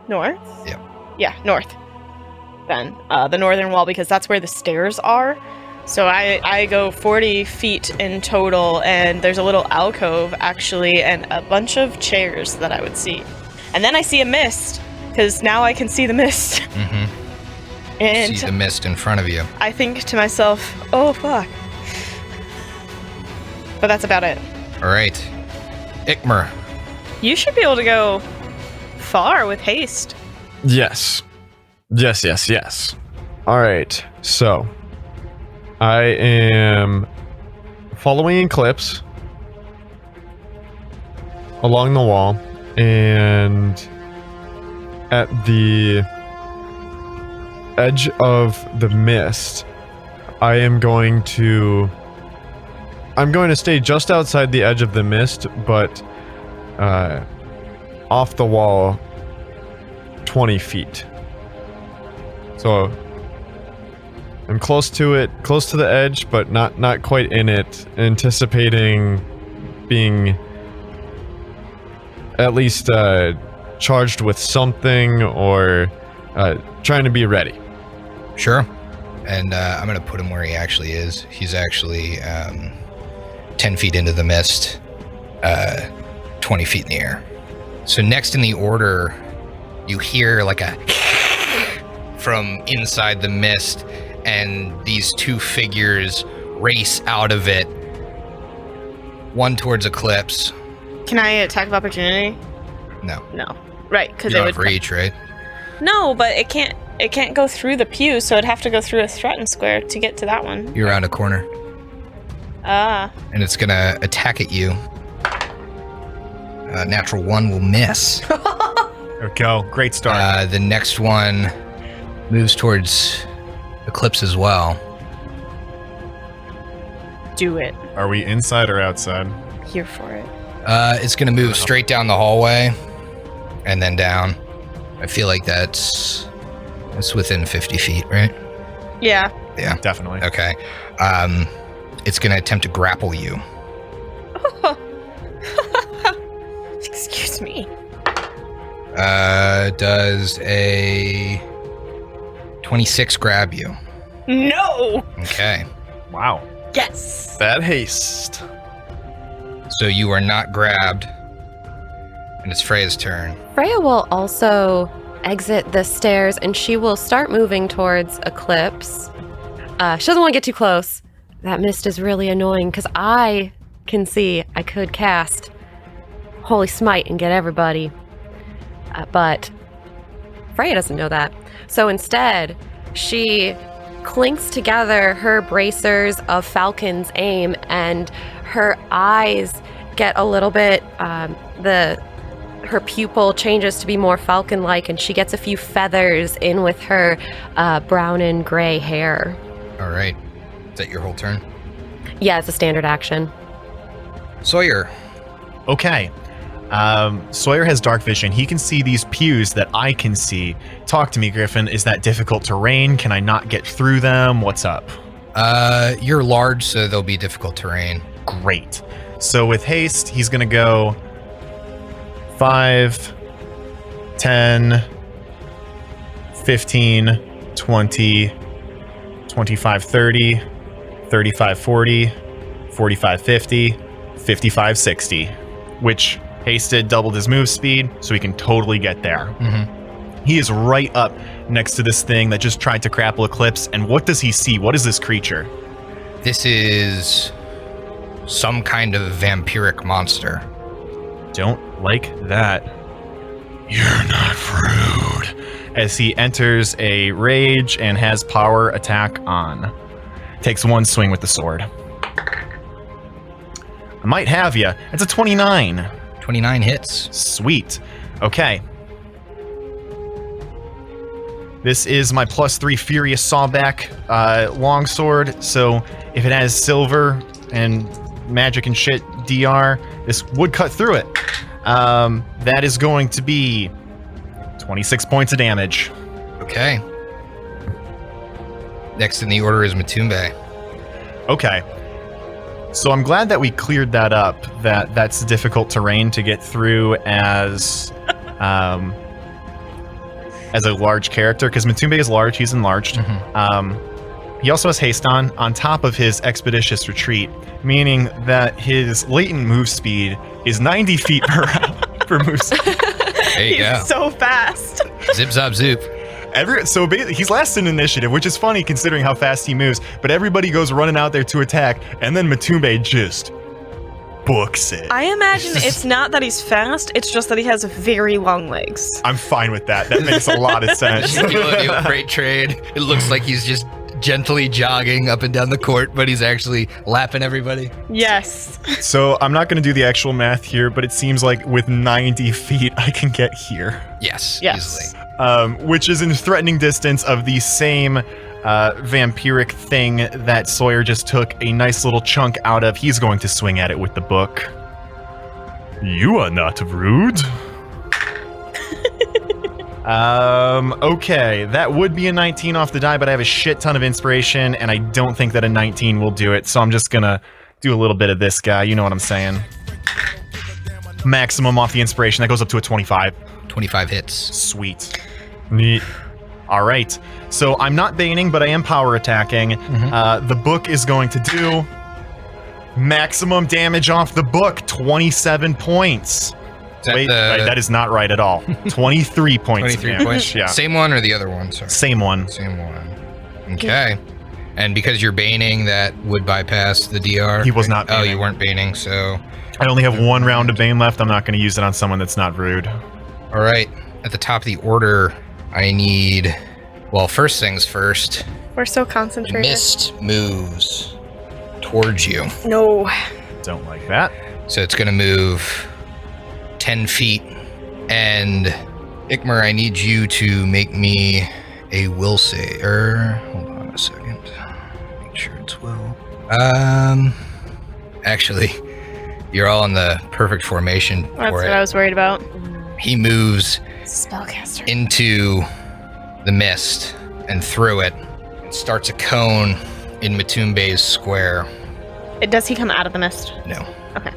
S1: North?
S3: Yep.
S1: Yeah, north. Then the northern wall, because that's where the stairs are. So I go 40 feet in total, and there's a little alcove, actually, and a bunch of chairs that I would see. And then I see a mist, because now I can see the mist.
S3: Mm-hmm.
S1: And
S3: see the mist in front of you.
S1: I think to myself, oh, fuck. But that's about it.
S3: All right. Ikmer.
S1: You should be able to go far with haste.
S4: Yes. Yes. All right. So, I am following Eclipse along the wall, and at the edge of the mist, I'm going to stay just outside the edge of the mist, but off the wall 20 feet. So I'm close to it, close to the edge, but not quite in it, anticipating being at least charged with something, or trying to be ready.
S3: Sure. And I'm going to put him where he actually is. He's actually 10 feet into the mist, 20 feet in the air. So next in the order, you hear like a from inside the mist, and these two figures race out of it. One towards Eclipse.
S1: Can I attack of opportunity?
S3: No.
S1: Right, because
S3: You
S1: it
S3: don't
S1: would
S3: have reach, right?
S1: No, but it can't go through the pew, so it'd have to go through a threatened square to get to that one.
S3: You're around a corner.
S1: Ah.
S3: And it's going to attack at you. Natural 1 will miss.
S5: There we go. Great start.
S3: The next one moves towards Eclipse as well.
S1: Do it.
S5: Are we inside or outside?
S1: Here for it.
S3: It's going to move straight down the hallway and then down. I feel like that's within 50 feet, right?
S1: Yeah.
S3: Yeah.
S5: Definitely.
S3: Okay. It's going to attempt to grapple you.
S1: Excuse me.
S3: Does a 26 grab you?
S1: No!
S3: Okay.
S5: Wow.
S1: Yes!
S4: That haste.
S3: So you are not grabbed. And it's Freya's turn.
S6: Freya will also exit the stairs, and she will start moving towards Eclipse. She doesn't want to get too close. That mist is really annoying, because I can see I could cast Holy Smite and get everybody. But Freya doesn't know that. So instead, she clinks together her bracers of Falcon's aim, and her eyes get a little bit, her pupil changes to be more falcon-like, and she gets a few feathers in with her brown and gray hair.
S3: All right. Is that your whole turn?
S6: Yeah, it's a standard action.
S3: Sawyer.
S5: Okay. Sawyer has dark vision. He can see these pews that I can see. Talk to me, Griffin. Is that difficult terrain? Can I not get through them? What's up?
S3: You're large, so they'll be difficult terrain.
S5: Great. So with haste, he's going to go 5, 10, 15, 20, 25, 30, 35, 40, 45, 50, 55, 60, which hasted doubled his move speed, so he can totally get there. He is right up next to this thing that just tried to grapple Eclipse, and what does he see? What is this creature?
S3: This is some kind of vampiric monster.
S5: Don't like that. You're not Vrood. As he enters a rage and has power attack on. Takes one swing with the sword. I might have you. It's a 29.
S3: 29 hits.
S5: Sweet. Okay. This is my +3 Furious Sawback longsword, so if it has silver and magic and shit DR, this would cut through it. That is going to be 26 points of damage.
S3: Okay. Next in the order is Matumbe.
S5: Okay. So I'm glad that we cleared that up, that's difficult terrain to get through as a large character, because Matumbe is large, he's enlarged. He also has haste on top of his expeditious retreat, meaning that his latent move speed is 90 feet per move speed.
S3: There you go.
S1: He's so fast.
S3: Zip, zop, zoop.
S5: So he's last in initiative, which is funny considering how fast he moves, but everybody goes running out there to attack, and then Matumbe just books it.
S1: I imagine it's not that he's fast, it's just that he has very long legs.
S5: I'm fine with that. That makes a lot of sense.
S3: The freight trade. It looks like he's just gently jogging up and down the court, but he's actually lapping everybody.
S1: Yes.
S5: So I'm not going to do the actual math here, but it seems like with 90 feet, I can get here.
S3: Yes.
S1: Yes.
S3: Easily.
S5: Which is in threatening distance of the same vampiric thing that Sawyer just took a nice little chunk out of. He's going to swing at it with the book.
S7: You are not rude.
S5: Okay, that would be a 19 off the die, but I have a shit ton of inspiration, and I don't think that a 19 will do it, so I'm just gonna do a little bit of this guy, you know what I'm saying. Maximum off the inspiration, that goes up to a 25.
S3: 25 hits.
S5: Sweet.
S7: Neat.
S5: All right, so I'm not baning, but I am power attacking. The book is going to do maximum damage off the book, 27 points. Wait, that is not right at all. 23 points.
S3: 23 points?
S5: Yeah.
S3: Same one or the other one? Sorry.
S5: Same one.
S3: Same one. Okay. And because you're baning, that would bypass the DR?
S5: He was not
S3: Oh,
S5: baning.
S3: you weren't baning, so...
S5: I only have one round of Bane left. I'm not going to use it on someone that's not rude.
S3: All right. At the top of the order, I need... Well, first things first.
S1: We're so
S3: The
S1: concentrated.
S3: mist moves towards you.
S1: No.
S5: Don't like that.
S3: So it's going to move 10 feet. And Ikmer, I need you to make me a will save. Hold on a second. Make sure it's will. Actually, you're all in the perfect formation
S1: That's
S3: for
S1: what
S3: it.
S1: I was worried about.
S3: He moves
S1: Spellcaster.
S3: into the mist and through it and starts a cone in Matumbe's square.
S1: Does he come out of the mist?
S3: No.
S1: Okay.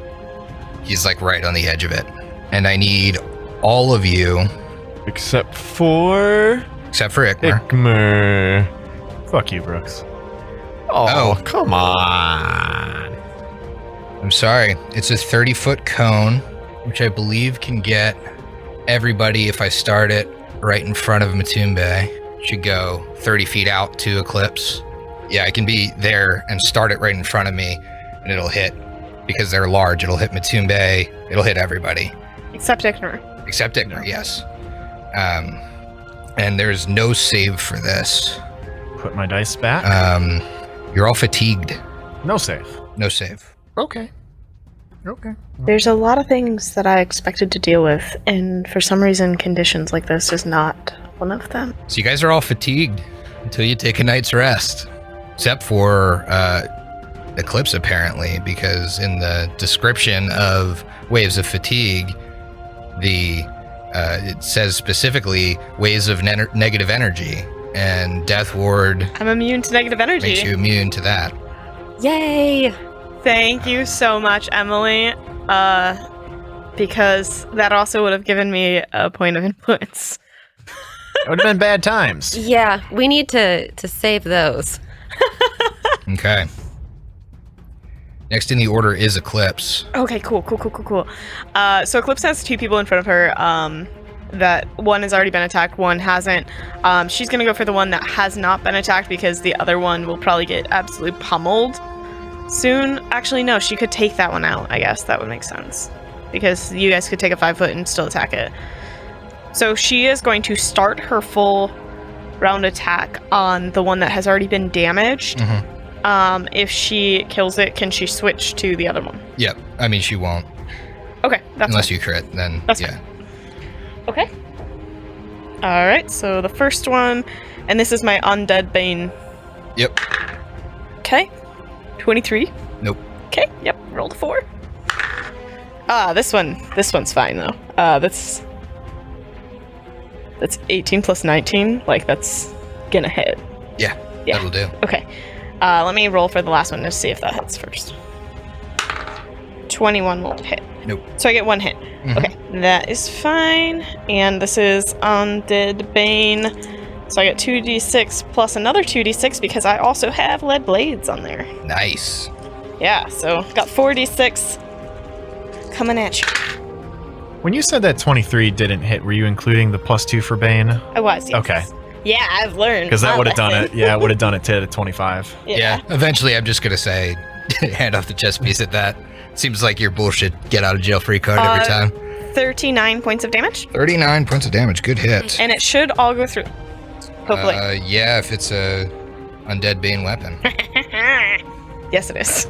S3: He's like right on the edge of it. And I need all of you,
S4: Except for
S3: except for Ikmer.
S4: Ikmer.
S5: Fuck you, Brooks.
S3: Oh.
S4: Come on.
S3: I'm sorry. It's a 30-foot cone, which I believe can get everybody if I start it right in front of Matumbe. Should go 30 feet out to Eclipse. Yeah, I can be there and start it right in front of me, and it'll hit. Because they're large, it'll hit Matumbe. It'll hit everybody.
S1: Except Ignor.
S3: Except Ikmer, yes. And there's no save for this.
S5: Put my dice back.
S3: You're all fatigued.
S5: No save.
S3: No save.
S5: Okay. Okay.
S1: There's a lot of things that I expected to deal with, and for some reason, conditions like this is not one of them.
S3: So you guys are all fatigued until you take a night's rest. Except for Eclipse, apparently, because in the description of waves of fatigue, it says specifically waves of negative energy. and Death Ward
S1: I'm immune to negative energy.
S3: makes you immune to that.
S6: Yay!
S1: Thank you so much, Emily. Because that also would have given me a point of influence.
S5: It would have been bad times.
S6: Yeah, we need to save those.
S3: Okay. Next in the order is Eclipse.
S1: Okay, cool. So Eclipse has 2 people in front of her. That one has already been attacked, one hasn't. She's gonna go for the one that has not been attacked because the other one will probably get absolutely pummeled soon. Actually, no, she could take that one out. I guess that would make sense because you guys could take a 5-foot and still attack it. So she is going to start her full round attack on the one that has already been damaged. If she kills it, can she switch to the other one?
S3: Yep. I mean, she won't.
S1: Okay, that's
S3: Unless
S1: fine.
S3: you crit, then
S1: That's
S3: yeah.
S1: fine. Okay. Alright, so the first one, and this is my Undead Bane.
S3: Yep.
S1: Okay. 23.
S3: Nope.
S1: Okay, yep, rolled a 4. This one's fine though. That's 18 plus 19, like that's gonna hit.
S3: Yeah,
S1: Yeah.
S3: that'll do.
S1: Okay. Let me roll for the last one to see if that hits first. 21 won't hit.
S3: Nope.
S1: So I get 1 hit. Okay, that is fine. And this is Undead Bane. So I get 2d6 plus another 2d6 because I also have lead blades on there.
S3: Nice.
S1: Yeah, so got 4d6 coming at you.
S5: When you said that 23 didn't hit, were you including the +2 for Bane?
S1: I was, yes.
S5: Okay.
S1: Yeah, I've learned.
S5: Because that
S1: my
S5: would have done
S1: lesson.
S5: it. Yeah, it would have done it to 25.
S3: Yeah. Eventually, I'm just gonna say, hand off the chess piece at that. Seems like your bullshit get out of jail free card every time.
S1: 39 points of damage.
S3: 39 points of damage. Good hit.
S1: And it should all go through. Hopefully.
S3: Yeah, if it's a undead Bane weapon.
S1: Yes, it is.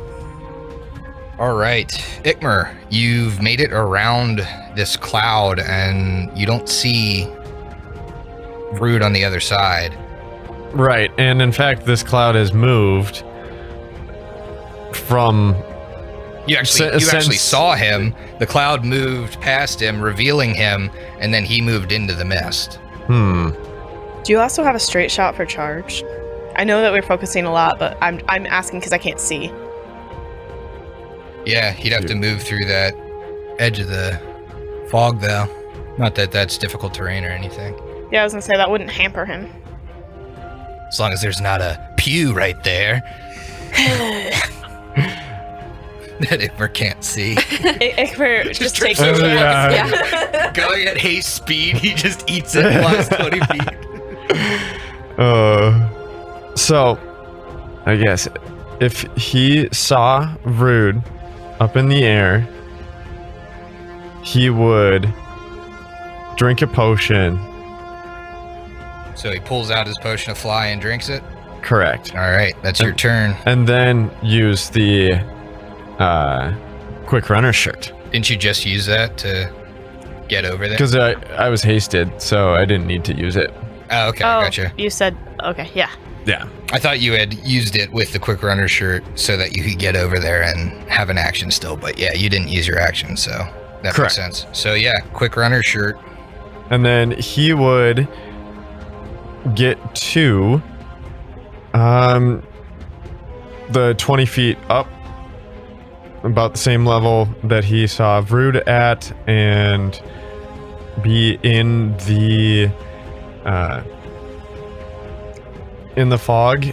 S3: All right, Ikmer, you've made it around this cloud, and you don't see Vrood on the other side.
S4: Right, and in fact, this cloud has moved from.
S3: You actually saw him. The cloud moved past him, revealing him, and then he moved into the mist.
S1: Do you also have a straight shot for charge? I know that we're focusing a lot, but I'm asking because I can't see.
S3: Yeah, he'd have to move through that edge of the fog, though. Not that that's difficult terrain or anything.
S1: Yeah, I was gonna say that wouldn't hamper him.
S3: As long as there's not a pew right there that Ikmer can't see.
S1: Ikmer just takes
S4: trips
S1: a
S4: over.
S1: chance.
S4: Yeah.
S1: Yeah.
S3: Going at haste speed, he just eats it and flies 20 feet.
S4: So, I guess if he saw Vrood up in the air, he would drink a potion.
S3: So he pulls out his potion of fly and drinks it?
S4: Correct.
S3: All right, that's your turn.
S4: And then use the quick runner shirt.
S3: Didn't you just use that to get over there?
S4: Because I was hasted, so I didn't need to use it.
S3: Oh, okay,
S1: Oh,
S3: gotcha.
S1: you said okay. Yeah.
S4: Yeah.
S3: I thought you had used it with the quick runner shirt so that you could get over there and have an action still. But yeah, you didn't use your action, so that
S4: Correct.
S3: makes sense. So yeah, quick runner shirt.
S4: And then he would get to the 20 feet up, about the same level that he saw Vrood at, and be in the fog.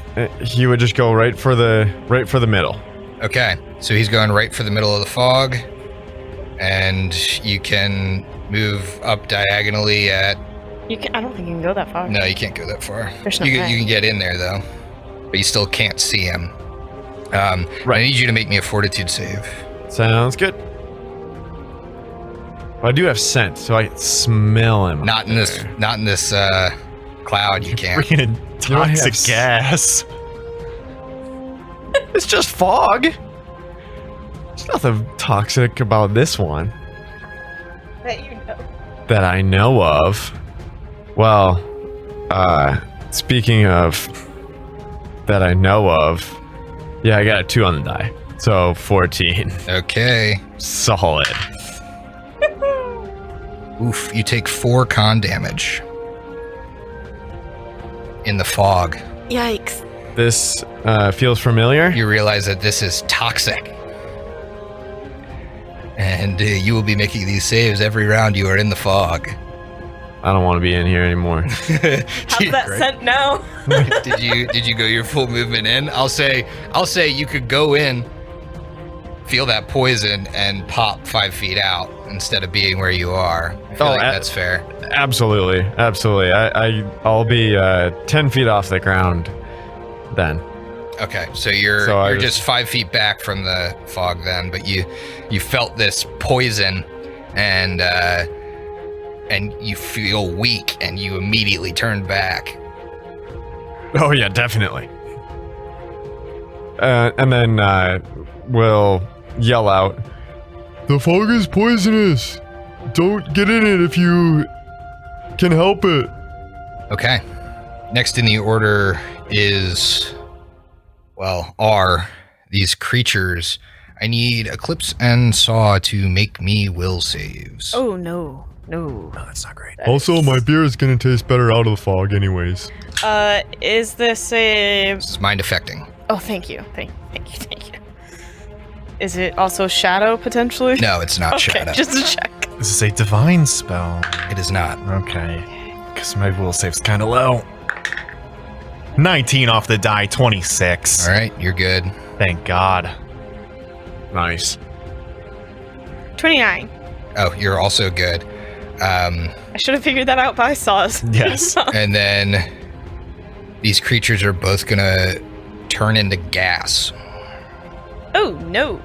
S4: He would just go right for the middle.
S3: Okay, so he's going right for the middle of the fog, and you can move up diagonally at.
S1: You can. I don't think you can go that far.
S3: No, you can't go that far.
S1: There's no
S3: you
S1: way.
S3: can get in there though, but you still can't see him. I need you to make me a fortitude save.
S4: Sounds good. But I do have scent, so I can smell him.
S3: Not in this cloud. You can't.
S5: Freaking
S4: You don't have
S5: toxic gas.
S4: It's just fog. There's nothing toxic about this one
S1: That you know.
S4: that I know of. Well, speaking of that I know of, yeah, I got a 2 on the die. So 14.
S3: Okay.
S4: Solid.
S3: Oof. You take 4 con damage. in the fog.
S6: Yikes.
S4: This feels familiar.
S3: You realize that this is toxic. And you will be making these saves every round you are in the fog.
S4: I don't want to be in here anymore.
S1: How's that scent now?
S3: Did you go your full movement in? I'll say you could go in, feel that poison, and pop 5 feet out instead of being where you are. I feel like that's fair.
S4: Absolutely. I'll be 10 feet off the ground then.
S3: Okay, so you're just 5 feet back from the fog then, but you felt this poison and you feel weak and you immediately turn back.
S4: Oh yeah, definitely. And then we'll yell out, "The fog is poisonous! Don't get in it if you can help it."
S3: Okay. Next in the order are these creatures. I need Eclipse and Saw to make me will saves.
S1: Oh, no. No.
S5: No, that's not great.
S7: Also, my beer is gonna taste better out of the fog anyways.
S1: Is this a...
S3: This is mind affecting.
S1: Oh, thank you. Thank you. Is it also shadow, potentially?
S3: No, it's not
S1: Okay,
S3: shadow.
S1: just to check.
S5: This is a divine spell.
S3: It is not.
S5: Okay. Because my will save's kind of low. 19 off the die, 26.
S3: All right, you're good.
S5: Thank God.
S4: Nice.
S1: 29.
S3: Oh, you're also good.
S1: I should have figured that out by saws.
S5: Yes.
S3: And then these creatures are both gonna turn into gas.
S1: Oh, no.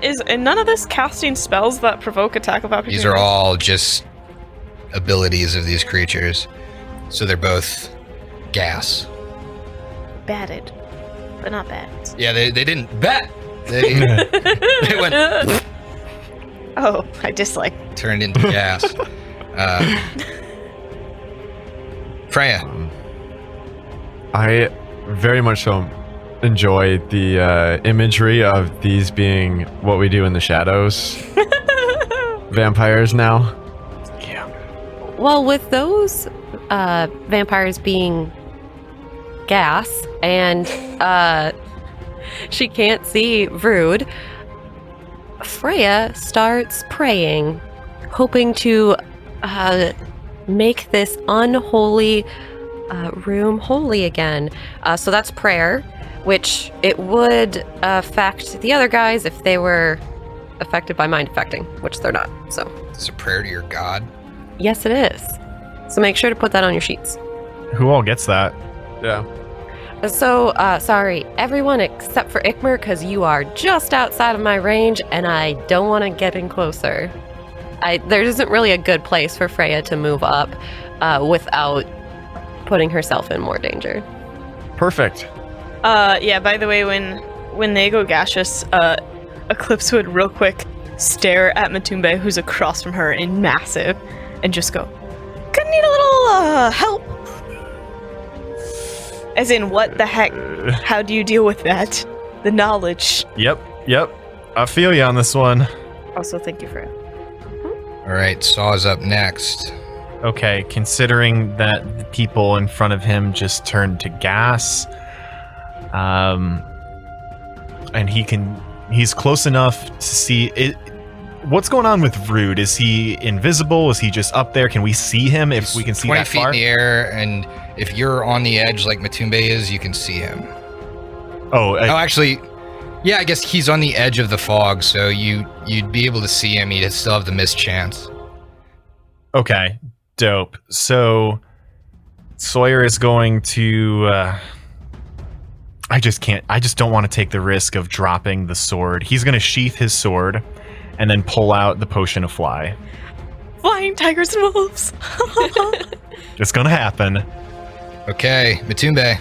S1: Is none of this casting spells that provoke attack of opportunity?
S3: These are all just abilities of these creatures. So they're both gas.
S1: batted, but not bad.
S3: Yeah, they didn't bat. They went
S1: Oh, I dislike.
S3: turned into gas. Freya.
S4: I very much so enjoy the imagery of these being what we do in the shadows. Vampires now.
S5: Yeah.
S6: Well, with those vampires being gas and she can't see Vrood, Freya starts praying, hoping to make this unholy room holy again. So that's prayer, which it would affect the other guys if they were affected by mind affecting, which they're not. So
S3: It's a prayer to your god.
S6: yes, it is. So make sure to put that on your sheets.
S5: Who all gets that?
S4: Yeah.
S6: So, sorry, everyone except for Ikmer, because you are just outside of my range, and I don't want to get in closer. There isn't really a good place for Freya to move up without putting herself in more danger.
S4: Perfect.
S1: Yeah, by the way, when they go gaseous, Eclipse would real quick stare at Matumbe, who's across from her in massive, and just go, "Could need a little help." As in, what the heck? How do you deal with that? The knowledge.
S5: Yep. I feel you on this one.
S1: Also, thank you for it.
S3: All right, Saw's up next.
S5: Okay, considering that the people in front of him just turned to gas, and he's close enough to see it. What's going on with Vrood? Is he invisible? Is he just up there? Can we see him if we can see
S3: 20
S5: that
S3: feet
S5: far?
S3: in the air, and if you're on the edge like Matumbe is, you can see him.
S5: Oh,
S3: Actually, yeah, I guess he's on the edge of the fog, so you'd be able to see him. You'd still have the missed chance.
S5: okay, dope. So Sawyer is going to. I just don't want to take the risk of dropping the sword. He's going to sheath his sword and then pull out the potion of fly.
S1: Flying tigers and wolves.
S5: It's going to happen.
S3: Okay, Matumbe.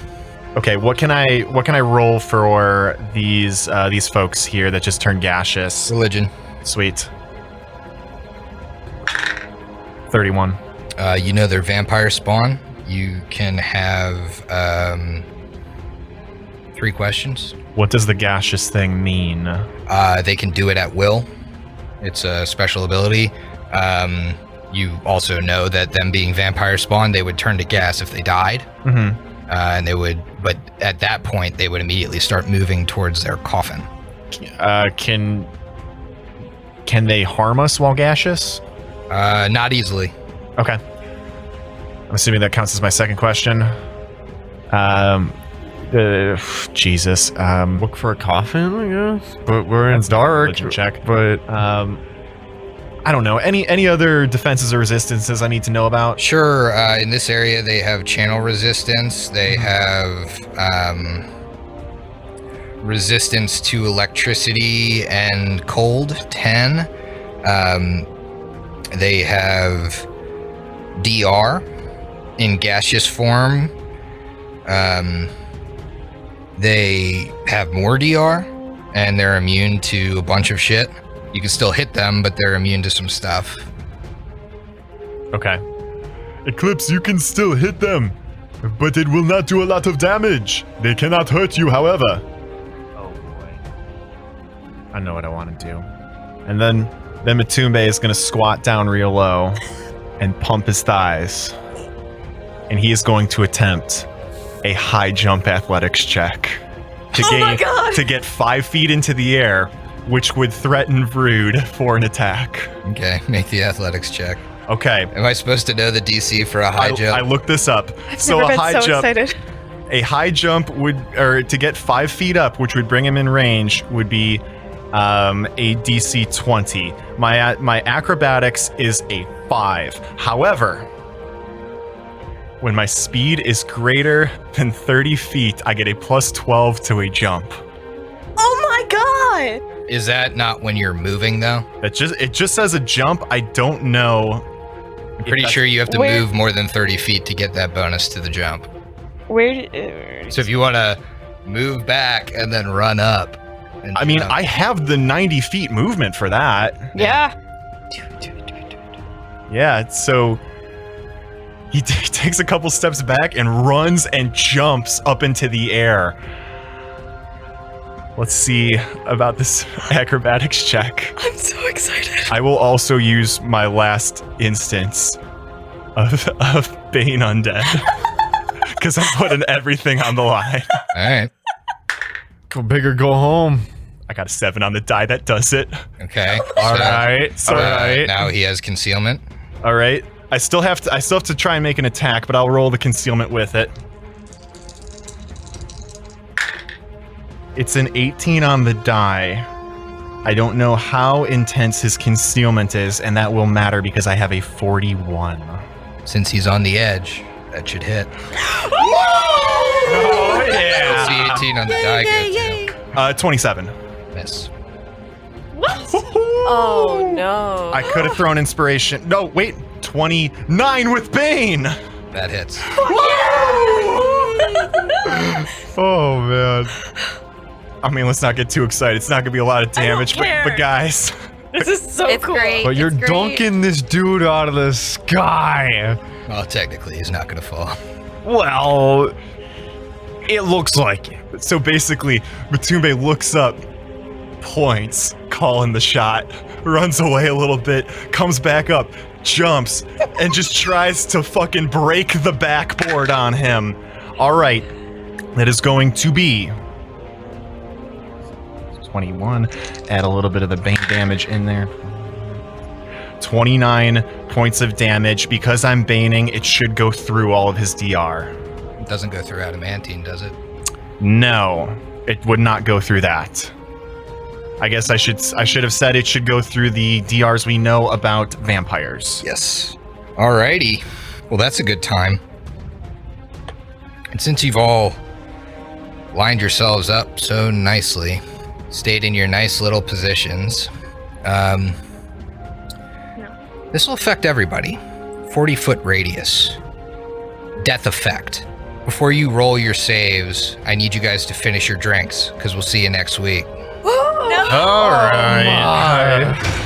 S5: Okay, what can I roll for these folks here that just turned gaseous?
S3: Religion.
S5: Sweet. 31.
S3: You know they're vampire spawn. You can have 3 questions.
S5: What does the gaseous thing mean?
S3: They can do it at will. It's a special ability. you also know that them being vampire spawn, they would turn to gas if they died.
S5: Mm-hmm.
S3: And they would, but at that point, they would immediately start moving towards their coffin.
S5: Can they harm us while gaseous?
S3: Not easily.
S5: Okay. I'm assuming that counts as my second question. Jesus.
S4: Look for a coffin, I guess. But we're in dark.
S5: Religion check.
S4: But
S5: I don't know. Any other defenses or resistances I need to know about?
S3: Sure. In this area, they have channel resistance. They have resistance to electricity and cold, 10. They have DR in gaseous form. They have more DR, and they're immune to a bunch of shit. You can still hit them, but they're immune to some stuff.
S5: Okay.
S2: Eclipse, you can still hit them, but it will not do a lot of damage. They cannot hurt you, however.
S5: Oh boy. I know what I want to do. And then Matumbe is going to squat down real low and pump his thighs. And he is going to attempt a high jump athletics check to get 5 feet into the air, which would threaten Vrood for an attack.
S3: Okay, make the athletics check.
S5: Okay.
S3: Am I supposed to know the DC for a high jump?
S5: I looked this up.
S1: I've never been so excited.
S5: A high jump to get 5 feet up, which would bring him in range, would be a DC 20. My acrobatics is a 5. However, when my speed is greater than 30 feet, I get a plus 12 to a jump.
S1: Oh my god!
S3: Is that not when you're moving, though?
S5: It just says a jump. I don't know.
S3: I'm pretty sure you have to move more than 30 feet to get that bonus to the jump. So if you want to move back and then run up.
S5: I mean, I have the 90 feet movement for that.
S1: Yeah.
S5: Yeah, so he takes a couple steps back and runs and jumps up into the air. Let's see about this acrobatics check.
S1: I'm so excited.
S5: I will also use my last instance of Bane Undead. Because I'm putting everything on the line.
S3: All right.
S4: Go big or go home.
S5: I got a 7 on the die. That does it.
S3: Okay.
S5: All right.
S3: Now he has concealment.
S5: All right. I still have to try and make an attack, but I'll roll the concealment with it. It's an 18 on the die. I don't know how intense his concealment is, and that will matter because I have a 41.
S3: Since he's on the edge, that should hit.
S5: Oh, yeah.
S3: See 18 on the die go to.
S5: 27.
S3: Miss.
S1: What? Oh no.
S5: I could have thrown inspiration. No, wait. 29 with Bane.
S3: That hits.
S4: Oh man.
S5: I mean, let's not get too excited. It's not gonna be a lot of damage, but guys.
S1: This is so
S6: It's
S1: cool.
S6: great.
S4: But you're
S6: It's great.
S4: dunking this dude out of the sky.
S3: Well, technically, he's not going to fall.
S4: Well, it looks like it.
S5: So basically, Matumbe looks up, points, calling the shot, runs away a little bit, comes back up, jumps, and just tries to fucking break the backboard on him. All right, that is going to be 21. Add a little bit of the Bane damage in there. 29 points of damage. Because I'm Baning, it should go through all of his DR.
S3: It doesn't go through adamantine, does it?
S5: No, it would not go through that. I guess I should have said it should go through the DRs we know about vampires.
S3: Yes. Alrighty. Well, that's a good time. And since you've all lined yourselves up so nicely, stayed in your nice little positions, this will affect everybody. 40-foot radius. Death effect. Before you roll your saves, I need you guys to finish your drinks, because we'll see you next week.
S4: All right.